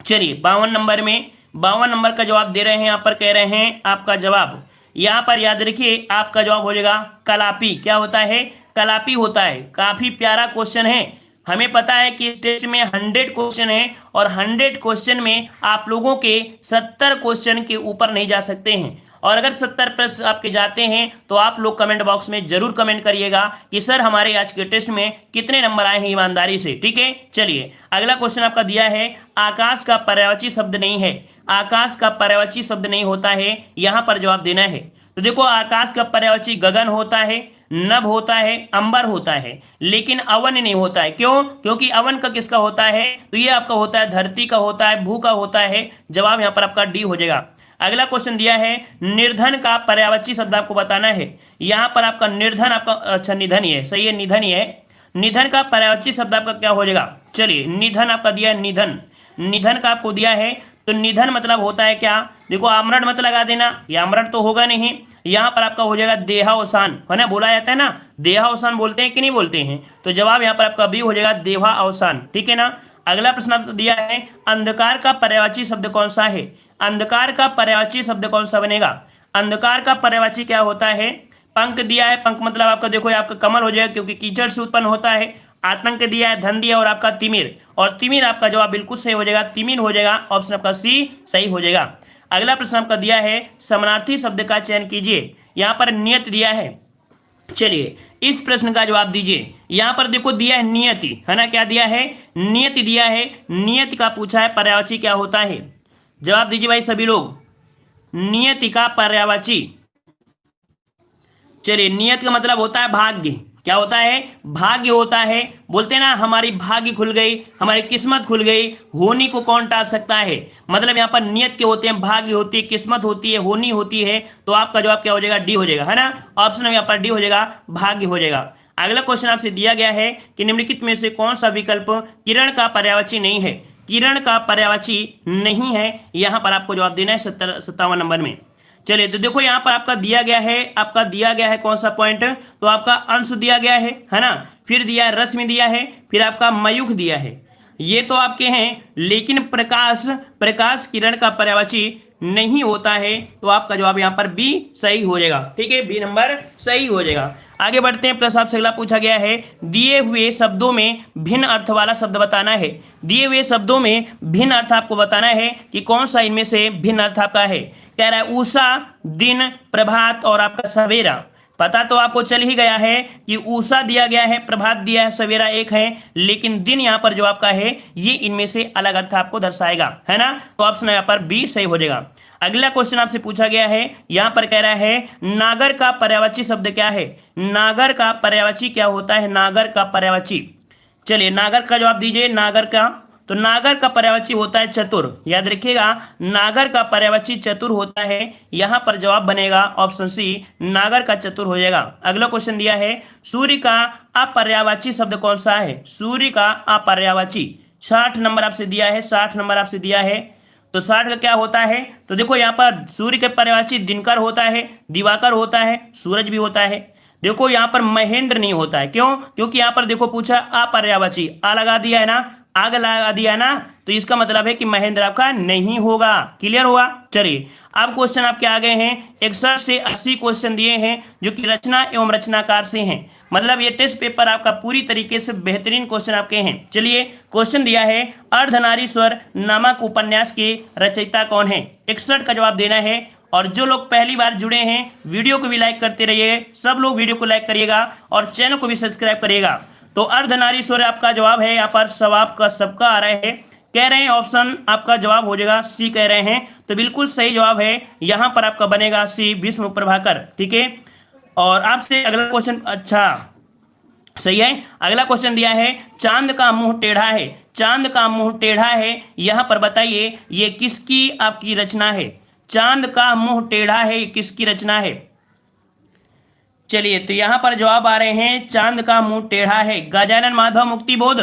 चलिए, 52 नंबर का जवाब दे रहे हैं, यहाँ पर कह रहे हैं आपका जवाब, यहाँ पर याद रखिए आपका जवाब हो जाएगा कलापी। क्या होता है? कलापी होता है। काफी प्यारा क्वेश्चन है, हमें पता है कि इस टेस्ट में 100 क्वेश्चन है और 100 क्वेश्चन में आप लोगों के 70 क्वेश्चन के ऊपर नहीं जा सकते हैं, और अगर 70 प्लस आपके जाते हैं तो आप लोग कमेंट बॉक्स में जरूर कमेंट करिएगा कि सर हमारे आज के टेस्ट में कितने नंबर आए हैं ईमानदारी से। ठीक है, चलिए अगला क्वेश्चन आपका दिया है, आकाश का पर्यायवाची शब्द नहीं है। आकाश का पर्यायवाची शब्द नहीं होता है, यहाँ पर जवाब देना है। तो देखो आकाश का पर्यायवाची गगन होता है, नभ होता है, अंबर होता है, लेकिन अवन नहीं होता है। क्यों? क्योंकि अवन का किसका होता है? तो ये आपका होता है धरती का होता है, भू का होता है। जवाब यहाँ पर आपका डी हो जाएगा। अगला क्वेश्चन दिया है निर्धन का पर्यायवाची शब्द आपको बताना है। यहाँ पर आपका निर्धन आपका अच्छा निधन ही है, सही है, निधन ही है। निधन का पर्यायवाची शब्द आपका क्या हो जाएगा? चलिए निधन आपका दिया है निधन, निधन का आपको दिया है तो निधन मतलब होता है क्या? देखो आमरण मत लगा देना, ये आमरण तो होगा नहीं। यहाँ पर आपका हो जाएगा देहावसान, है ना, बोला जाता है ना, देहावसान बोलते हैं कि नहीं बोलते हैं? तो जवाब यहाँ पर आपका बी हो जाएगा देहावसान, ठीक है ना। अगला प्रश्न आपको दिया है अंधकार का पर्यायवाची शब्द कौन सा है? अंधकार का पर्यायवाची शब्द कौन सा बनेगा? अंधकार का पर्यायवाची क्या होता है? पंख दिया है, पंख मतलब आपका देखो आपका कमल हो जाएगा क्योंकि कीचड़ से उत्पन्न होता है। आतंक दिया है, धन दिया और आपका तिमिर, और तिमिर आपका जवाब बिल्कुल सही हो जाएगा, तिमिर हो जाएगा, ऑप्शन आपका सी सही हो जाएगा। अगला प्रश्न आपका दिया है समानार्थी शब्द का चयन कीजिए। यहाँ पर नियत दिया है, चलिए इस प्रश्न का जवाब दीजिए। यहाँ पर देखो दिया है नियति, है ना, क्या दिया है? नियति दिया है। नियति का पूछा है पर्यायवाची क्या होता है? जवाब दीजिए भाई सभी लोग, नियति का पर्यायवाची। चलिए नियत का मतलब होता है भाग्य, क्या होता है? भाग्य होता है। बोलते हैं ना हमारी भाग्य खुल गई, हमारी किस्मत खुल गई, होनी को कौन टाल सकता है? मतलब यहाँ पर नियत के होते हैं, भाग्य होती है, किस्मत होती है, होनी होती है, तो आपका जवाब क्या हो जाएगा? डी हो जाएगा, है ना, ऑप्शन यहाँ पर डी हो जाएगा, भाग्य हो जाएगा। अगला क्वेश्चन आपसे दिया गया है कि निम्नलिखित में से कौन सा विकल्प किरण का पर्यायवाची नहीं है? किरण का पर्यायवाची नहीं है, यहाँ पर आपको जवाब देना है 57 नंबर में। चलिए तो देखो यहाँ पर आपका दिया गया है कौन सा पॉइंट? तो आपका अंश दिया गया है ना, फिर दिया है रश्मि दिया है, फिर आपका मयूख दिया है, ये तो आपके हैं, लेकिन प्रकाश किरण का पर्यायवाची नहीं होता है, तो आपका जवाब यहाँ पर बी सही हो जाएगा, ठीक है, बी नंबर सही हो जाएगा। आगे बढ़ते हैं, प्रश्न आपसे अगला पूछा गया है दिए हुए शब्दों में भिन्न अर्थ वाला शब्द बताना है। दिए हुए शब्दों में भिन्न अर्थ आपको बताना है कि कौन सा इनमें से भिन्न अर्थ आपका है। कह रहा है उषा, दिन, प्रभात और आपका सवेरा। पता तो आपको चल ही गया है कि उषा दिया गया है, प्रभात दिया है, सवेरा एक है, लेकिन दिन यहाँ पर जो आपका है ये इनमें से अलग अर्थ आपको दर्शाएगा, है ना, तो ऑप्शन यहाँ पर बी सही हो जाएगा। अगला क्वेश्चन आपसे पूछा गया है, यहाँ पर कह रहा है नागर का पर्यायवाची शब्द क्या है? नागर का पर्यायवाची क्या होता है? नागर का पर्यायवाची, चलिए नागर का जवाब दीजिए। नागर का, तो नागर का पर्यायवाची होता है चतुर, याद रखिएगा, नागर का पर्यायवाची चतुर होता है, यहाँ पर जवाब बनेगा ऑप्शन सी, नागर का चतुर हो जाएगा। अगला क्वेश्चन दिया है सूर्य का अपर्यायवाची शब्द कौन सा है? सूर्य का अपर्यायवाची 60 नंबर आपसे दिया है, 60 नंबर आपसे दिया है, तो 60 का क्या होता है? तो देखो यहाँ पर सूर्य के पर्यायवाची दिनकर होता है, दिवाकर होता है, सूरज भी होता है। देखो यहाँ पर महेंद्र नहीं होता है, क्यों? क्योंकि यहाँ पर देखो पूछा अपर्यायवाची, आ लगा दिया है ना, आग लगा दिया है ना, तो इसका मतलब है कि महेंद्र आपका नहीं होगा। क्लियर हुआ? चलिए अब क्वेश्चन आपके आ गए हैं, 61 से 80 क्वेश्चन दिए हैं जो कि रचना एवं रचनाकार से हैं, मतलब ये टेस्ट पेपर आपका पूरी तरीके से बेहतरीन क्वेश्चन आपके हैं। चलिए क्वेश्चन दिया है अर्धनारीश्वर नामक उपन्यास के रचयिता कौन है? 61 का जवाब देना है, और जो लोग पहली बार जुड़े हैं वीडियो को भी लाइक करते रहिए, सब लोग वीडियो को लाइक करिएगा और चैनल को भी सब्सक्राइब करिएगा। तो अर्धनारीश्वर आपका जवाब है, यहाँ पर सवाब का सबका आ रहा है, कह रहे हैं ऑप्शन आपका जवाब हो जाएगा सी कह रहे हैं, तो बिल्कुल सही जवाब है, यहाँ पर आपका बनेगा सी विष्णु प्रभाकर, ठीक है। और आपसे अगला क्वेश्चन, अच्छा सही है, अगला क्वेश्चन दिया है चांद का मुंह टेढ़ा है। चांद का मुंह टेढ़ा है, यहाँ पर बताइए ये किसकी आपकी रचना है? चांद का मुंह टेढ़ा है किसकी रचना है? चलिए तो यहां पर जवाब आ रहे हैं चांद का मुंह टेढ़ा है गजानन माधव मुक्तिबोध।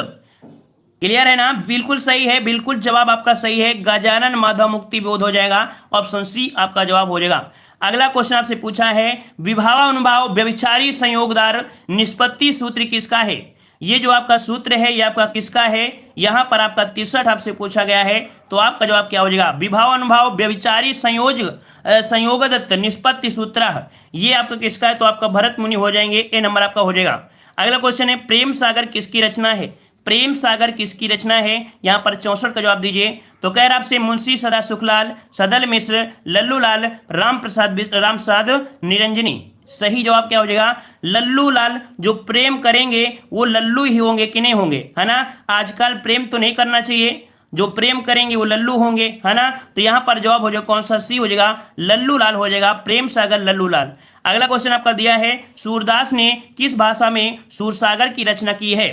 क्लियर है ना? बिल्कुल सही है, बिल्कुल जवाब आपका सही है, गजानन माधव मुक्तिबोध हो जाएगा, ऑप्शन सी आपका जवाब हो जाएगा। अगला क्वेश्चन आपसे पूछा है विभावानुभाव व्यभिचारी संयोगदार निष्पत्ति सूत्र किसका है? ये जो आपका सूत्र है ये आपका किसका है? यहाँ पर आपका 63 आपसे पूछा गया है, तो आपका जवाब क्या हो जाएगा? विभावानुभाव व्यभिचारी संयोगदत्त निष्पत्ति सूत्र, ये आपका किसका है? तो आपका भरत मुनि हो जाएंगे, ए नंबर आपका हो जाएगा। अगला क्वेश्चन है प्रेम सागर किसकी रचना है? प्रेम सागर किसकी रचना है? यहाँ पर 64 का जवाब दीजिए। तो कह रहा आपसे मुंशी सदा सुखलाल, सदल मिश्र, लल्लू लाल, राम प्रसाद निरंजनी। सही जवाब क्या हो जाएगा? लल्लू लाल। जो प्रेम करेंगे वो लल्लू ही होंगे कि नहीं होंगे, है ना? आजकल प्रेम तो नहीं करना चाहिए, जो प्रेम करेंगे वो लल्लू होंगे, है ना? तो यहाँ पर जवाब हो जाएगा कौन सा? सी हो जाएगा, लल्लू लाल हो जाएगा, प्रेम सागर लल्लू लाल। अगला क्वेश्चन आपका दिया है सूरदास ने किस भाषा में सूरसागर की रचना की है?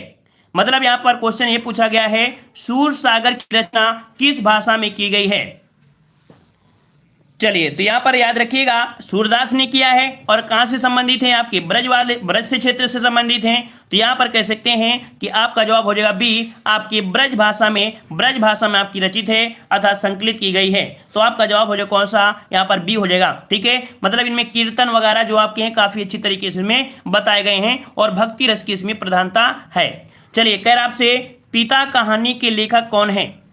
मतलब यहाँ पर क्वेश्चन ये पूछा गया है सूरसागर की रचना किस भाषा में की गई है? चलिए, तो यहाँ पर याद रखिएगा सूरदास ने किया है और कहाँ से संबंधित हैं, आपके ब्रज से क्षेत्र से संबंधित हैं। तो यहाँ पर कह सकते हैं कि आपका जवाब हो जाएगा बी, आपकी ब्रज भाषा में आपकी रचित है अर्थात संकलित की गई है। तो आपका जवाब हो जाएगा कौन सा, यहाँ पर बी हो जाएगा। ठीक है, मतलब इनमें कीर्तन वगैरह जो आपके हैं काफी अच्छी तरीके से इसमें बताए गए हैं और भक्ति रस की इसमें प्रधानता है। चलिए, कह रहा आपसे पिता कहानी के लेखक कौन है।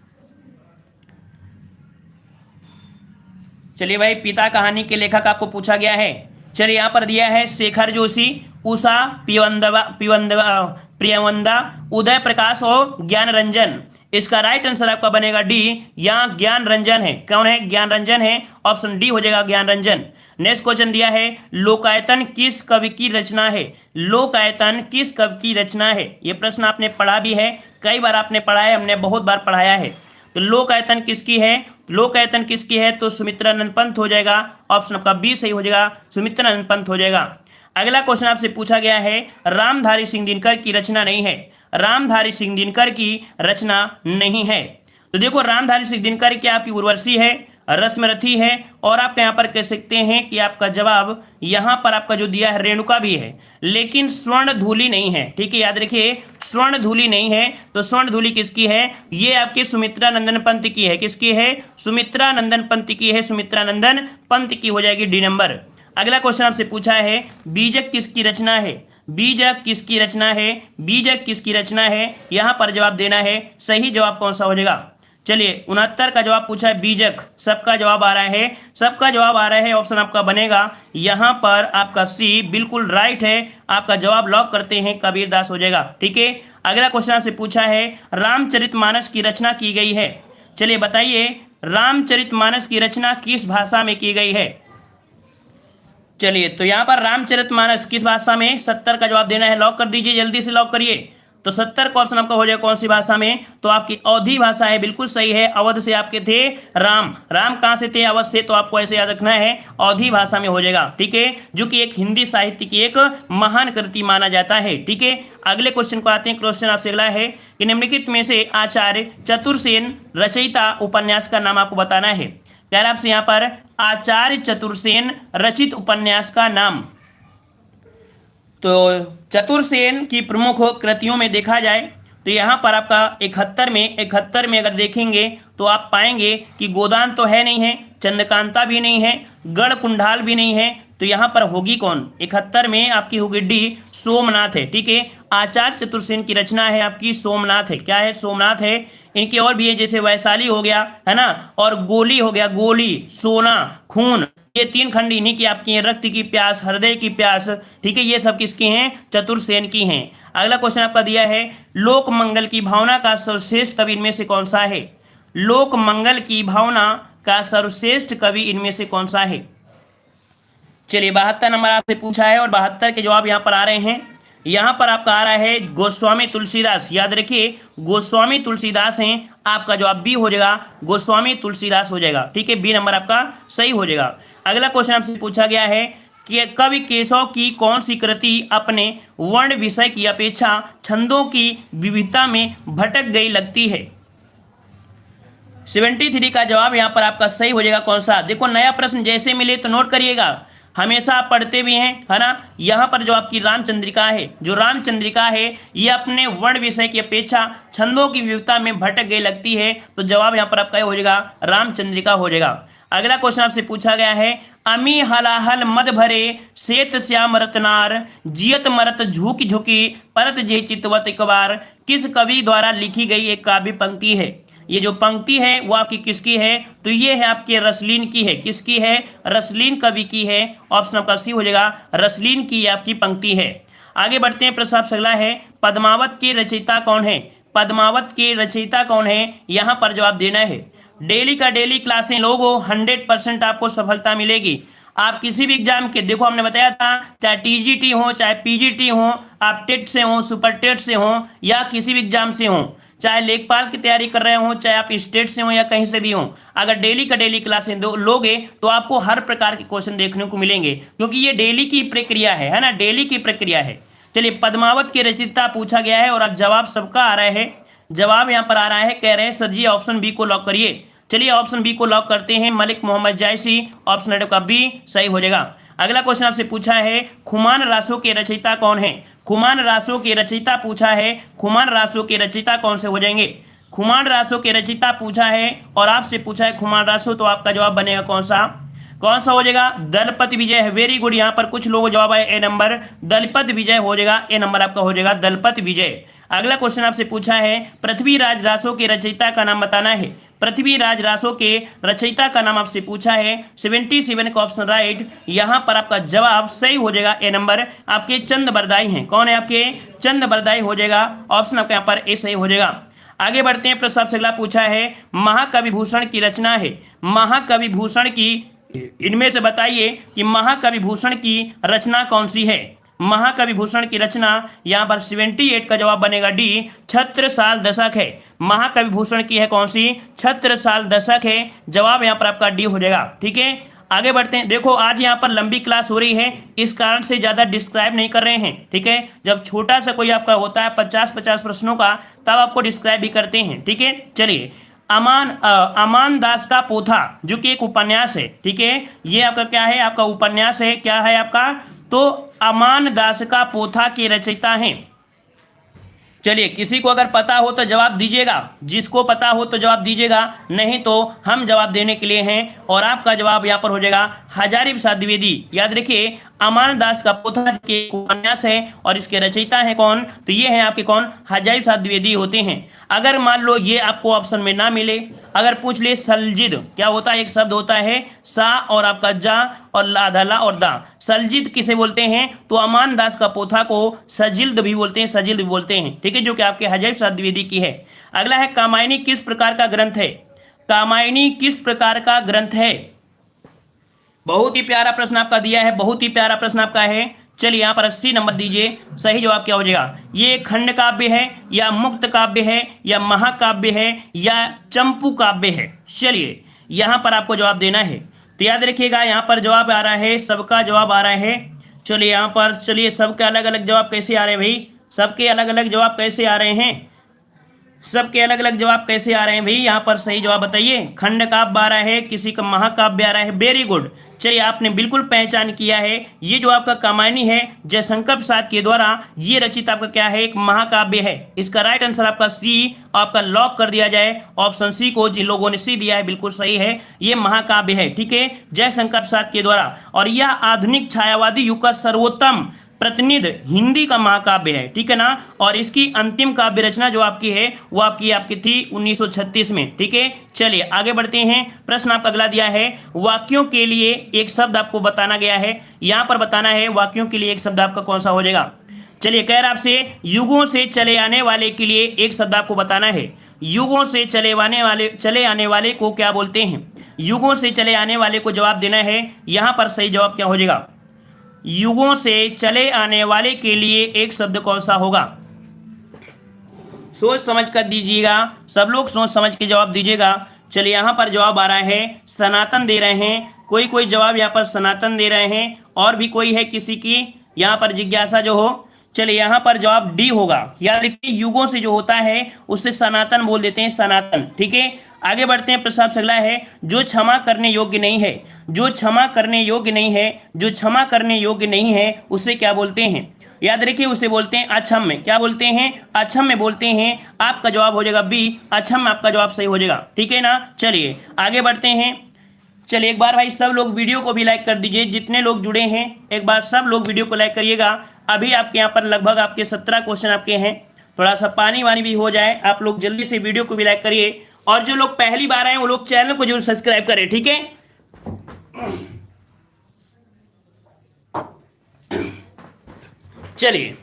चलिए भाई, पिता कहानी के लेखक आपको पूछा गया है। चलिए, यहाँ पर दिया है शेखर जोशी, उषा प्रियवंदा, उदय प्रकाश और ज्ञान रंजन। इसका राइट आंसर आपका बनेगा डी, यहाँ ज्ञान रंजन है। कौन है, ज्ञान रंजन है। ऑप्शन डी हो जाएगा ज्ञान रंजन। नेक्स्ट क्वेश्चन दिया है लोकायतन किस कवि की रचना है। लोकायतन किस कवि की रचना है, ये प्रश्न आपने पढ़ा भी है, कई बार आपने पढ़ा है, हमने बहुत बार पढ़ाया है। तो लोकायतन किसकी है, लोकायतन किसकी है, तो सुमित्रानंद पंत हो जाएगा। ऑप्शन आपका बी सही हो जाएगा, सुमित्रानंद पंत हो जाएगा। अगला क्वेश्चन आपसे पूछा गया है रामधारी सिंह दिनकर की रचना नहीं है। रामधारी सिंह दिनकर की रचना नहीं है। तो देखो, रामधारी सिंह दिनकर क्या आपकी उर्वशी है, रश्मरथी है, और आप यहाँ पर कह सकते हैं कि आपका जवाब यहाँ पर आपका जो दिया है रेणुका भी है, लेकिन स्वर्ण धूलि नहीं है। ठीक है, याद रखिए स्वर्ण धूलि नहीं है। तो स्वर्ण धूलि किसकी है, ये आपके सुमित्रा नंदन पंत की है। किसकी है, सुमित्रा नंदन पंत की है, सुमित्रा नंदन पंत की हो जाएगी डी नंबर। अगला क्वेश्चन आपसे पूछा है बीजक किसकी रचना है। बीजक किसकी रचना है, बीजक किसकी रचना है, यहाँ पर जवाब देना है। सही जवाब कौन सा हो जाएगा। चलिए, 69 का जवाब पूछा है बीजक, सबका जवाब आ रहा है, सबका जवाब आ रहा है। ऑप्शन आपका बनेगा यहाँ पर आपका सी, बिल्कुल राइट है। आपका जवाब लॉक करते हैं, कबीरदास हो जाएगा। ठीक है, अगला क्वेश्चन आपसे पूछा है रामचरितमानस की रचना की गई है। चलिए बताइए, रामचरितमानस की रचना किस भाषा में की गई है। चलिए, तो यहाँ पर रामचरितमानस किस भाषा में, 70 का जवाब देना है। लॉक कर दीजिए, जल्दी से लॉक करिए। तो 70 का ऑप्शन आपका हो जाएगा कौन सी भाषा में, तो आपकी अवधी भाषा है। बिल्कुल सही है, अवध से आपके थे राम कहाँ से थे, अवध से। तो आपको ऐसे याद रखना है, अवधी भाषा में हो जाएगा। ठीक है, जो कि एक हिंदी साहित्य की एक महान कृति माना जाता है। ठीक है, अगले क्वेश्चन को आते हैं। क्वेश्चन आपसे अगला है कि निम्नलिखित में से आचार्य चतुरसेन रचयिता उपन्यास का नाम आपको बताना है। कह रहा आपसे यहाँ पर आचार्य चतुरसेन रचित उपन्यास का नाम। तो चतुरसेन की प्रमुख कृतियों में देखा जाए तो यहाँ पर आपका 71 में अगर देखेंगे तो आप पाएंगे कि गोदान तो है नहीं है, चंद्रकांता भी नहीं है, गढ़ कुंडाल भी नहीं है। तो यहाँ पर होगी कौन, 71 में आपकी होगी डी, सोमनाथ है। ठीक है, आचार्य चतुरसेन की रचना है आपकी सोमनाथ है। क्या है, सोमनाथ है। इनके और भी है, जैसे वैशाली हो गया है ना, और गोली हो गया, गोली, सोना, खून, ये 3 खंड इन्हीं की आपकी हैं। रक्त की प्यास, हृदय की प्यास। ठीक है, ये सब किसकी हैं, चतुरसेन की हैं। अगला क्वेश्चन आपका दिया है लोक मंगल की भावना का सर्वश्रेष्ठ कवि इनमें से कौन सा है। लोक मंगल की भावना का सर्वश्रेष्ठ कवि इनमें से कौन सा है। चलिए, 72 नंबर आपसे पूछा है और 72 के जवाब यहाँ पर आ रहे हैं। यहाँ पर आपका आ रहा है गोस्वामी तुलसीदास। याद रखिए, गोस्वामी तुलसीदास हैं। आपका जवाब बी हो जाएगा, गोस्वामी तुलसीदास हो जाएगा। ठीक है, बी नंबर आपका सही हो जाएगा। अगला क्वेश्चन आपसे पूछा गया है कि कवि केशव की कौन सी कृति अपने वर्ण विषय की अपेक्षा छंदों की विविधता में भटक गई लगती है। 73 का जवाब यहाँ पर आपका सही हो जाएगा। कौन सा, देखो नया प्रश्न जैसे मिले तो नोट करिएगा, हमेशा आप पढ़ते भी हैं, है ना। यहाँ पर जो आपकी रामचंद्रिका है, जो रामचंद्रिका है ये अपने वर्ण विषय की अपेक्षा छंदों की विविधता में भटक गई लगती है। तो जवाब यहाँ पर आपका हो जाएगा रामचंद्रिका हो जाएगा। अगला क्वेश्चन आपसे पूछा गया है अमी हलाहल मद भरे श्वेत श्याम रत्नार जियत मरत झुकी झुकी परत जे चितवत एक बार किस कवि द्वारा लिखी गई एक काव्य पंक्ति है। ये जो पंक्ति है वो आपकी किसकी है, तो ये है आपके रसलीन की है। किसकी है, रसलीन कवि की है। ऑप्शन आपका सी हो जाएगा, रसलीन की आपकी पंक्ति है। आगे बढ़ते हैं, प्रश्न आपसे अगला है पद्मावत के रचयिता कौन है। पद्मावत के रचयिता कौन है, यहाँ पर जवाब देना है। डेली का डेली क्लासें लोगों 100% आपको सफलता मिलेगी। आप किसी भी एग्जाम के, देखो हमने बताया था, चाहे टीजीटी हो, चाहे पीजीटी हो, आप टेट से हो, सुपर टेट से हो, या किसी भी एग्जाम से हो, चाहे लेखपाल की तैयारी कर रहे हो, चाहे आप स्टेट से हो या कहीं से भी हो, अगर डेली का डेली क्लासें लोगे तो आपको हर प्रकार के क्वेश्चन देखने को मिलेंगे, क्योंकि ये डेली की प्रक्रिया है ना, डेली की प्रक्रिया है। चलिए, पद्मावत के रचयिता पूछा गया है और अब जवाब सबका आ रहा है। जवाब यहाँ पर आ रहा है, कह रहे हैं सर जी ऑप्शन बी को लॉक करिए। चलिए ऑप्शन बी को लॉक करते हैं, मलिक मोहम्मद जायसी। ऑप्शन आपका बी सही हो जाएगा। अगला क्वेश्चन आपसे पूछा है, खुमान रासों के रचयिता कौन है? खुमान रासों के रचयिता पूछा है, खुमान रासों के रचयिता कौन से हो जाएंगे? खुमान रासों के रचयिता पूछा है और आपसे पूछा है खुमान रासो, तो आपका जवाब बनेगा कौन सा हो जाएगा? दलपति विजय है। वेरी गुड, यहाँ पर कुछ लोगों जवाब है ए नंबर, दलपति विजय हो जाएगा। ए नंबर आपका हो जाएगा दलपति विजय। अगला क्वेश्चन आपसे पूछा है, पृथ्वीराज रासो के रचयिता का नाम बताना है। पृथ्वीराज रासो के रचयिता का नाम आपसे पूछा है। 77 का ऑप्शन राइट। यहाँ पर आपका जवाब सही हो जाएगा ए नंबर, आपके चंद बरदाई हैं। कौन है आपके? चंद बरदाई हो जाएगा। ऑप्शन आपका यहाँ पर ए सही हो जाएगा। आगे बढ़ते हैं, प्रश्न आपसे अगला पूछा है, महाकवि भूषण की रचना है। महाकवि भूषण की, इनमें से बताइए कि महाकवि भूषण की रचना कौन सी है? महाकवि भूषण की रचना यहाँ पर 78 का जवाब बनेगा डी, छत्रसाल दशक है। महाकवि भूषण की है कौन सी? छत्रसाल दशक है। जवाब यहाँ पर आपका डी हो जाएगा। ठीक है, आगे बढ़ते हैं। देखो आज यहाँ पर लंबी क्लास हो रही है, इस कारण से ज्यादा डिस्क्राइब नहीं कर रहे हैं। ठीक है, जब छोटा सा कोई आपका होता है 50-50 प्रश्नों का, तब आपको डिस्क्राइब भी करते हैं। ठीक है, चलिए अमान दास का पोथा, जो कि एक उपन्यास है। ठीक है, ये आपका क्या है? आपका उपन्यास है। क्या है आपका? तो अमान दास का पोथा के रचयिता हैं। चलिए, किसी को अगर पता हो तो जवाब दीजिएगा, जिसको पता हो तो जवाब दीजिएगा, नहीं तो हम जवाब देने के लिए हैं। और आपका जवाब यहाँ पर हो जाएगा हजारी प्रसाद द्विवेदी। याद रखिए, अमान दास का पोथा के उपन्यास है और इसके रचयिता हैं कौन? तो ये हैं आपके कौन? हजारी प्रसाद द्विवेदी होते हैं। अगर मान लो ये आपको ऑप्शन में ना मिले, अगर पूछ ले सलजिद, क्या होता है? एक शब्द होता है सा और आपका जा और ला, धला और दा। सलजिद किसे बोलते हैं? तो अमान दास का पोथा को सजिल्द भी बोलते हैं, सजिल्द भी बोलते हैं। ठीक है, जो कि आपके हजारी प्रसाद द्विवेदी की है। अगला है, कामायनी किस प्रकार का ग्रंथ है? कामायनी किस प्रकार का ग्रंथ है? बहुत ही प्यारा प्रश्न आपका दिया है, बहुत ही प्यारा प्रश्न आपका है। चलिए यहाँ पर 80 नंबर दीजिए। सही जवाब क्या हो जाएगा? ये खंड काव्य है या मुक्त काव्य है या महाकाव्य है या चंपू काव्य है? चलिए यहाँ पर आपको जवाब देना है। तो याद रखिएगा, यहाँ पर जवाब आ रहा है, सबका जवाब आ रहा है। चलिए यहाँ पर, चलिए सबके अलग अलग जवाब कैसे आ रहे हैं भाई? सबके अलग अलग जवाब कैसे आ रहे हैं? सबके अलग अलग जवाब कैसे आ रहे हैं भाई? यहाँ पर सही जवाब बताइए। खंड काव्य आ रहा है, किसी का महाकाव्य आ रहा है। वेरी गुड, चलिए आपने बिल्कुल पहचान किया है। ये जो आपका कामायनी है, जयशंकर प्रसाद के द्वारा ये रचित आपका क्या है? एक महाकाव्य है। इसका राइट आंसर आपका सी, आपका लॉक कर दिया जाए। ऑप्शन सी को जिन लोगों ने सी दिया है बिल्कुल सही है, ये महाकाव्य है। ठीक है, जयशंकर प्रसाद के द्वारा। और यह आधुनिक छायावादी युग का सर्वोत्तम प्रतिनिधि हिंदी का महाकाव्य है। ठीक है ना। और इसकी अंतिम काव्य रचना जो आपकी है वो आपकी थी 1936 में। ठीक है, चलिए आगे बढ़ते हैं। प्रश्न आपका अगला दिया है, वाक्यों के लिए एक शब्द आपको बताना गया है। यहां पर बताना है वाक्यों के लिए एक शब्द आपका कौन सा हो जाएगा। चलिए कह रहा आपसे, युगों से चले आने वाले के लिए एक शब्द आपको बताना है। युगों से चले आने वाले को क्या बोलते हैं? युगों से चले आने वाले को जवाब देना है। यहां पर सही जवाब क्या हो जाएगा? युगों से चले आने वाले के लिए एक शब्द कौन सा होगा? सोच समझ कर दीजिएगा, सब लोग सोच समझ के जवाब दीजिएगा। चलिए यहाँ पर जवाब आ रहा है सनातन दे रहे हैं, कोई जवाब यहाँ पर सनातन दे रहे हैं, और भी कोई है किसी की यहाँ पर जिज्ञासा जो हो। चलिए यहाँ पर जवाब डी होगा। याद रखिए, युगों से जो होता है उससे सनातन बोल देते हैं, सनातन। ठीक है, आगे बढ़ते हैं। प्रश्न आपसे अगला है, जो क्षमा करने योग्य नहीं है, जो क्षमा करने योग्य नहीं है, जो क्षमा करने योग्य नहीं है, उसे क्या बोलते हैं? याद रखिए, उसे बोलते हैं अक्षम्य। क्या बोलते हैं? अक्षम्य बोलते हैं। आपका जवाब हो जाएगा बी, अक्षम्य आपका जवाब सही हो जाएगा। ठीक है ना। चलिए आगे बढ़ते हैं। चलिए एक बार भाई सब लोग वीडियो को भी लाइक कर दीजिए, जितने लोग जुड़े हैं एक बार सब लोग वीडियो को लाइक करिएगा। अभी आपके यहाँ पर लगभग आपके 17 क्वेश्चन आपके हैं, थोड़ा सा पानी वानी भी हो जाए। आप लोग जल्दी से वीडियो को भी लाइक करिए, और जो लोग पहली बार आए वो लोग चैनल को जरूर सब्सक्राइब करें। ठीक है, चलिए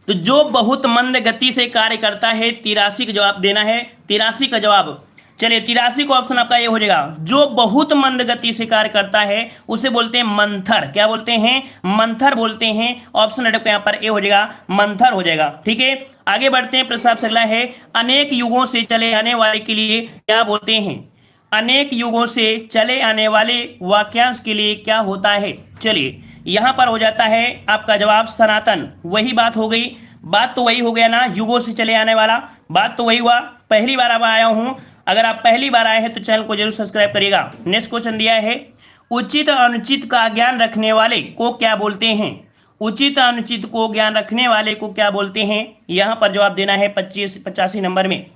तो जो बहुत मंद गति से कार्य करता है, 83 का जवाब देना है। 83 का जवाब, चलिए 83 का ऑप्शन आपका ये हो जाएगा, जो बहुत मंद गति से कार्य करता है उसे बोलते हैं मंथर। क्या बोलते हैं? मंथर बोलते हैं। ऑप्शन आपका यहाँ पर ए हो जाएगा, मंथर हो जाएगा। ठीक है, आगे बढ़ते हैं। प्रश्न आपसे अगला है, अनेक युगों से चले आने वाले के लिए क्या बोलते हैं? अनेक युगों से चले आने वाले वाक्यांश के लिए क्या होता है? चलिए यहाँ पर हो जाता है आपका जवाब सनातन। वही बात हो गई, बात तो वही हो गया ना, युगों से चले आने वाला, बात तो वही हुआ। पहली बार अब आया हूँ, अगर आप पहली बार आए हैं तो चैनल को जरूर सब्सक्राइब करिएगा। नेक्स्ट क्वेश्चन दिया है, उचित अनुचित का ज्ञान रखने वाले को क्या बोलते हैं? उचित अनुचित को ज्ञान रखने वाले को क्या बोलते हैं? यहाँ पर जवाब देना है 85 नंबर में।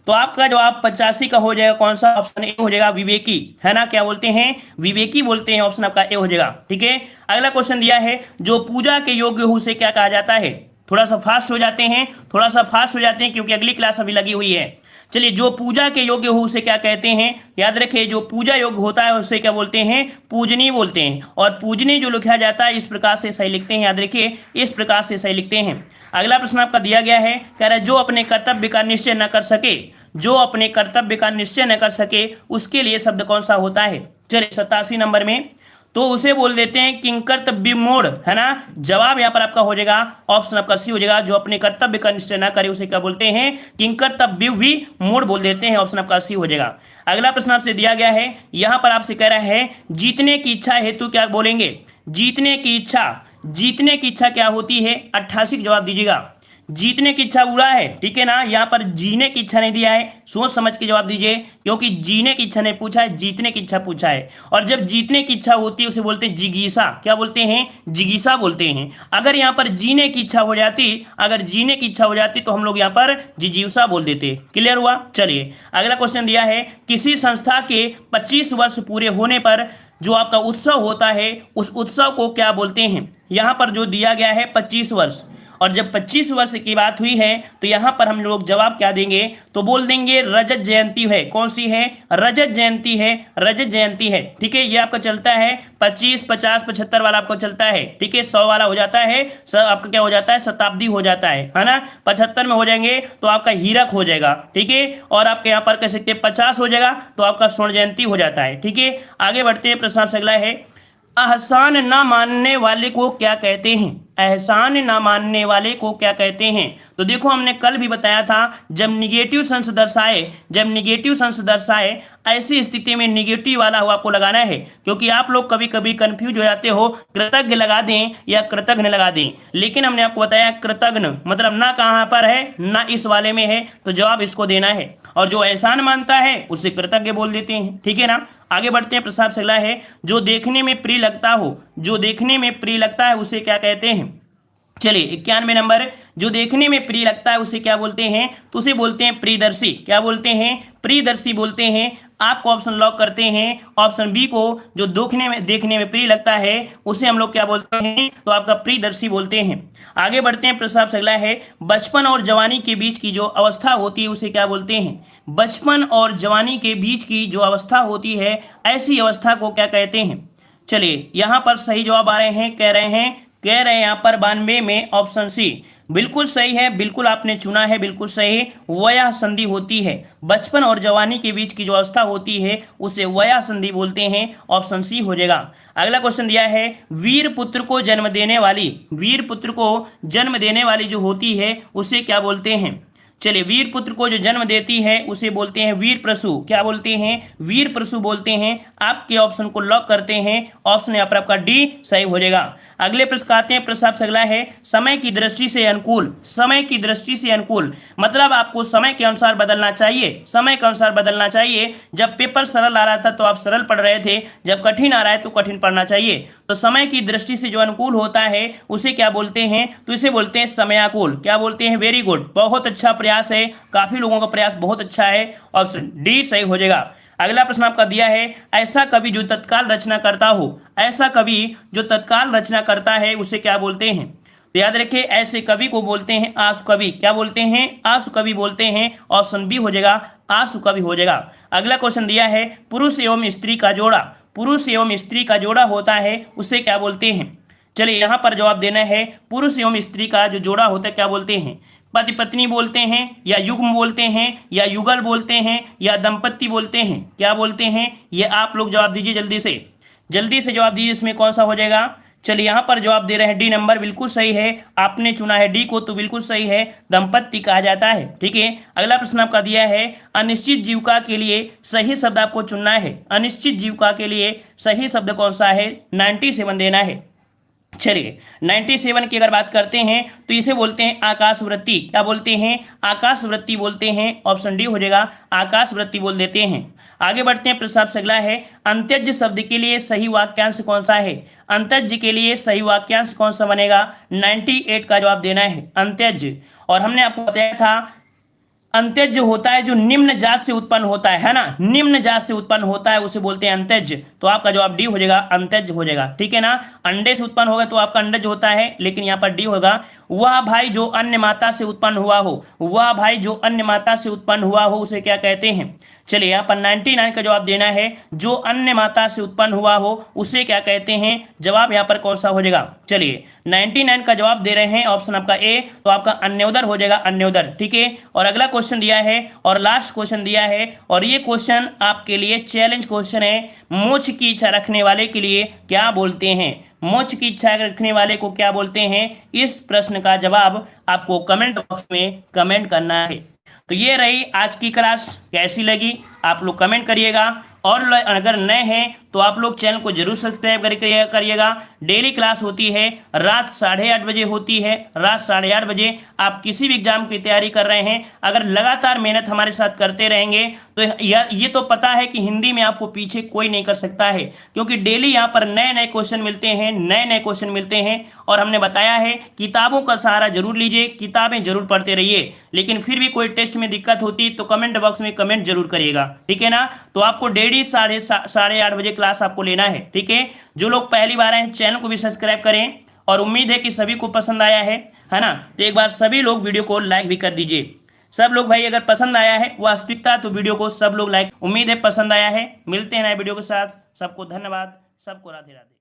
तो आपका जवाब 85 का हो जाएगा कौन सा? ऑप्शन ए हो जाएगा, विवेकी, है ना। क्या बोलते हैं? विवेकी बोलते हैं। ऑप्शन आपका ए हो जाएगा। ठीक है, अगला क्वेश्चन दिया है, जो पूजा के योग्य हो उसे क्या कहा जाता है? थोड़ा सा फास्ट हो जाते हैं, क्योंकि अगली क्लास अभी लगी हुई है। चलिए, जो पूजा के योग्य हो उसे क्या कहते हैं? याद रखिए, जो पूजा योग्य होता है उसे क्या बोलते हैं? पूजनीय बोलते हैं। और पूजनीय जो लिखा जाता है इस प्रकार से सही लिखते हैं, याद रखिए, इस प्रकार से सही लिखते हैं। अगला प्रश्न आपका दिया गया है, कह रहा है, जो अपने कर्तव्य का निश्चय न कर सके, जो अपने कर्तव्य का निश्चय न कर सके उसके लिए शब्द कौन सा होता है? चलिए 87 नंबर में, तो उसे बोल देते हैं किंकर्तव्य मूढ़, है ना। जवाब यहाँ पर आपका हो जाएगा, ऑप्शन आपका सी हो जाएगा, जो अपने कर्तव्य का निश्चय ना करे उसे क्या बोलते हैं? किंकर्तव्य भी मूढ़ बोल देते हैं। ऑप्शन आपका सी हो जाएगा। अगला प्रश्न आपसे दिया गया है, यहाँ पर आपसे कह रहा है, जीतने की इच्छा हेतु क्या बोलेंगे? जीतने की इच्छा क्या होती है? 88 जवाब दीजिएगा। जीतने की इच्छा बुरा है, ठीक है ना। यहाँ पर जीने की इच्छा नहीं दिया है, सोच समझ के जवाब दीजिए, क्योंकि जीने की इच्छा नहीं पूछा है, जीतने की इच्छा पूछा है। और जब जीतने की इच्छा होती है उसे बोलते हैं जिगीसा। क्या बोलते हैं? जिगीसा बोलते हैं। अगर यहाँ पर जीने की इच्छा हो जाती, तो हम लोग यहाँ पर जिजीवसा बोल देते। क्लियर हुआ? चलिए, अगला क्वेश्चन दिया है, किसी संस्था के 25 वर्ष पूरे होने पर जो आपका उत्सव होता है उस उत्सव को क्या बोलते हैं? यहाँ पर जो दिया गया है 25 वर्ष, और जब 25 वर्ष की बात हुई है तो यहाँ पर हम लोग जवाब क्या देंगे? तो बोल देंगे रजत जयंती है। कौन सी है? रजत जयंती है। ठीक है, ये आपका चलता है 25, 50, 75 वाला आपको चलता है। ठीक है, 100 वाला हो जाता है, आपका क्या हो जाता है? शताब्दी हो जाता है ना। 75 में हो जाएंगे तो आपका हीरक हो जाएगा। ठीक है, और आपके यहाँ पर कह सकते हैं 50 हो जाएगा तो आपका स्वर्ण जयंती हो जाता है। ठीक है, आगे बढ़ते हैं। प्रश्न अगला है, एहसान न मानने वाले को क्या कहते हैं? एहसान न मानने वाले को क्या कहते हैं? तो देखो, हमने कल भी बताया था, जब निगेटिव सेंस दर्शाए ऐसी स्थिति में निगेटिव वाला हो आपको लगाना है, क्योंकि आप लोग कभी कभी कंफ्यूज हो जाते हो, कृतज्ञ लगा दें या कृतघ्न लगा दें। लेकिन हमने आपको बताया कृतघ्न मतलब ना कहाँ पर है, ना इस वाले में है, तो जवाब इसको देना है। और जो एहसान मानता है उसे कृतज्ञ बोल देते हैं। ठीक है ना। आगे बढ़ते हैं। प्रसाद से अगला है, जो देखने में प्रिय लगता है उसे क्या कहते हैं? चलिए 91 नंबर, जो देखने में प्रिय लगता है उसे क्या बोलते हैं? तो उसे बोलते हैं प्रियदर्शी। क्या बोलते हैं? प्रियदर्शी बोलते हैं। आपको ऑप्शन लॉक करते हैं, ऑप्शन बी को, जो देखने में प्रिय लगता है उसे हम लोग क्या बोलते हैं? तो आपका प्रियदर्शी बोलते हैं। आगे बढ़ते हैं। प्रश्न आपसे अगला है, बचपन और जवानी के बीच की जो अवस्था होती है उसे क्या बोलते हैं? बचपन और जवानी के बीच की जो अवस्था होती है ऐसी अवस्था को क्या कहते हैं? चलिए, यहाँ पर सही जवाब आ रहे हैं, कह रहे हैं यहाँ पर 92 में ऑप्शन सी बिल्कुल सही है। बिल्कुल आपने चुना है, बिल्कुल सही। वया संधि होती है, बचपन और जवानी के बीच की जो अवस्था होती है उसे वया संधि बोलते हैं। ऑप्शन सी हो जाएगा। अगला क्वेश्चन दिया है, वीर पुत्र को जन्म देने वाली जो होती है उसे क्या बोलते हैं? चलिए, वीर पुत्र को जो जन्म देती है उसे बोलते हैं वीर प्रसू। क्या बोलते हैं? वीर प्रसू बोलते हैं। आपके ऑप्शन को लॉक करते हैं, ऑप्शन यहाँ पर आपका डी सही हो जाएगा। अगले प्रश्न आते हैं। प्रश्न आपसे अगला है, समय की दृष्टि से अनुकूल मतलब आपको समय के अनुसार बदलना चाहिए। जब पेपर सरल आ रहा था तो आप सरल पढ़ रहे थे, जब कठिन आ रहा है तो कठिन पढ़ना चाहिए। तो समय की दृष्टि से जो अनुकूल होता है उसे क्या बोलते हैं? तो इसे बोलते हैं समयाकुल। क्या बोलते हैं? वेरी गुड, बहुत अच्छा प्रयास है, काफी लोगों का प्रयास बहुत अच्छा है। ऑप्शन डी सही हो जाएगा। अगला प्रश्न आपका दिया है, ऐसा कवि जो तत्काल रचना करता है उसे क्या बोलते हैं? तो याद रखिए, ऐसे कवि को बोलते हैं आशु कवि। क्या बोलते हैं? आशु कवि बोलते हैं। ऑप्शन बी हो जाएगा, आशु कवि हो जाएगा। अगला क्वेश्चन दिया है, पुरुष एवं स्त्री का जोड़ा होता है उसे क्या बोलते हैं? चलिए, यहाँ पर जवाब देना है, पुरुष एवं स्त्री का जो जोड़ा होता है क्या बोलते हैं? पति पत्नी बोलते हैं, या युग्म बोलते हैं, या युगल बोलते हैं, या दंपत्ति बोलते हैं? क्या बोलते हैं? ये आप लोग जवाब दीजिए, जल्दी से जवाब दीजिए, इसमें कौन सा हो जाएगा? चलिए, यहाँ पर जवाब दे रहे हैं डी नंबर, बिल्कुल सही है। आपने चुना है डी को, तो बिल्कुल सही है, दंपत्ति कहा जाता है। ठीक है। अगला प्रश्न आपका दिया है, अनिश्चित जीविका के लिए सही शब्द आपको चुनना है। अनिश्चित जीविका के लिए सही शब्द कौन सा है? 97 देना है। चलिए 97 की अगर बात करते हैं तो इसे बोलते हैं आकाश वृत्ति। क्या बोलते हैं? आकाश वृत्ति बोलते हैं। ऑप्शन डी हो जाएगा, आकाश वृत्ति बोल देते हैं। आगे बढ़ते हैं, प्रश्न आपसे अगला है, अंत्यज शब्द के लिए सही वाक्यांश कौन सा है? अंत्यज के लिए सही वाक्यांश कौन सा बनेगा? 98 का जवाब देना है, अंत्यज। और हमने आपको बताया था अंत्यज जो होता है जो निम्न जात से उत्पन्न होता है ना, निम्न जात से उत्पन्न होता है उसे बोलते हैं अंत्यज। तो आपका जवाब डी हो जाएगा, अंत्यज हो जाएगा। ठीक है ना, अंडे से उत्पन्न होगा तो आपका अंडज होता है, लेकिन यहाँ पर डी होगा। वह भाई जो अन्य माता से उत्पन्न हुआ हो, वह भाई जो अन्य माता से उत्पन्न हुआ हो उसे क्या कहते हैं? चलिए यहाँ पर 99 का जवाब देना है, जो अन्य माता से उत्पन्न हुआ हो उसे क्या कहते हैं? जवाब यहाँ पर कौन सा हो जाएगा? चलिए 99 का जवाब दे रहे हैं ऑप्शन आपका ए, तो आपका अन्योदर हो जाएगा, अन्योदर। ठीक है, और अगला क्वेश्चन दिया है और लास्ट क्वेश्चन दिया है, और ये क्वेश्चन आपके लिए चैलेंज क्वेश्चन है। मोक्ष की इच्छा रखने वाले के लिए क्या बोलते हैं? मोक्ष की इच्छा रखने वाले को क्या बोलते हैं? इस प्रश्न का जवाब आपको कमेंट बॉक्स में कमेंट करना है। तो ये रही आज की क्लास, कैसी लगी आप लोग कमेंट करिएगा, और अगर नए हैं तो आप लोग चैनल को जरूर सब्सक्राइब करिएगा। डेली क्लास होती है, रात 8:30 बजे होती है, रात 8:30 बजे। आप किसी भी एग्जाम की तैयारी कर रहे हैं, अगर लगातार मेहनत हमारे साथ करते रहेंगे तो ये तो पता है कि हिंदी में आपको पीछे कोई नहीं कर सकता है, क्योंकि डेली यहाँ पर नए नए क्वेश्चन मिलते हैं, नए नए क्वेश्चन मिलते हैं। और हमने बताया है किताबों का सहारा जरूर लीजिए, किताबें जरूर पढ़ते रहिए, लेकिन फिर भी कोई टेस्ट में दिक्कत होती तो कमेंट बॉक्स में कमेंट जरूर करिएगा। ठीक है ना, तो आपको डेली 8:30 बजे क्लास आपको लेना है। ठीक है, जो लोग पहली बार आए हैं चैनल को भी सब्सक्राइब करें, और उम्मीद है कि सभी को पसंद आया है ना। तो एक बार सभी लोग वीडियो को लाइक भी कर दीजिए। सब लोग भाई अगर पसंद आया है वास्तविकता तो वीडियो को सब लोग लाइक, उम्मीद है पसंद आया है। मिलते हैं नए वीडियो के साथ, सबको धन्यवाद, सबको राधे राधे।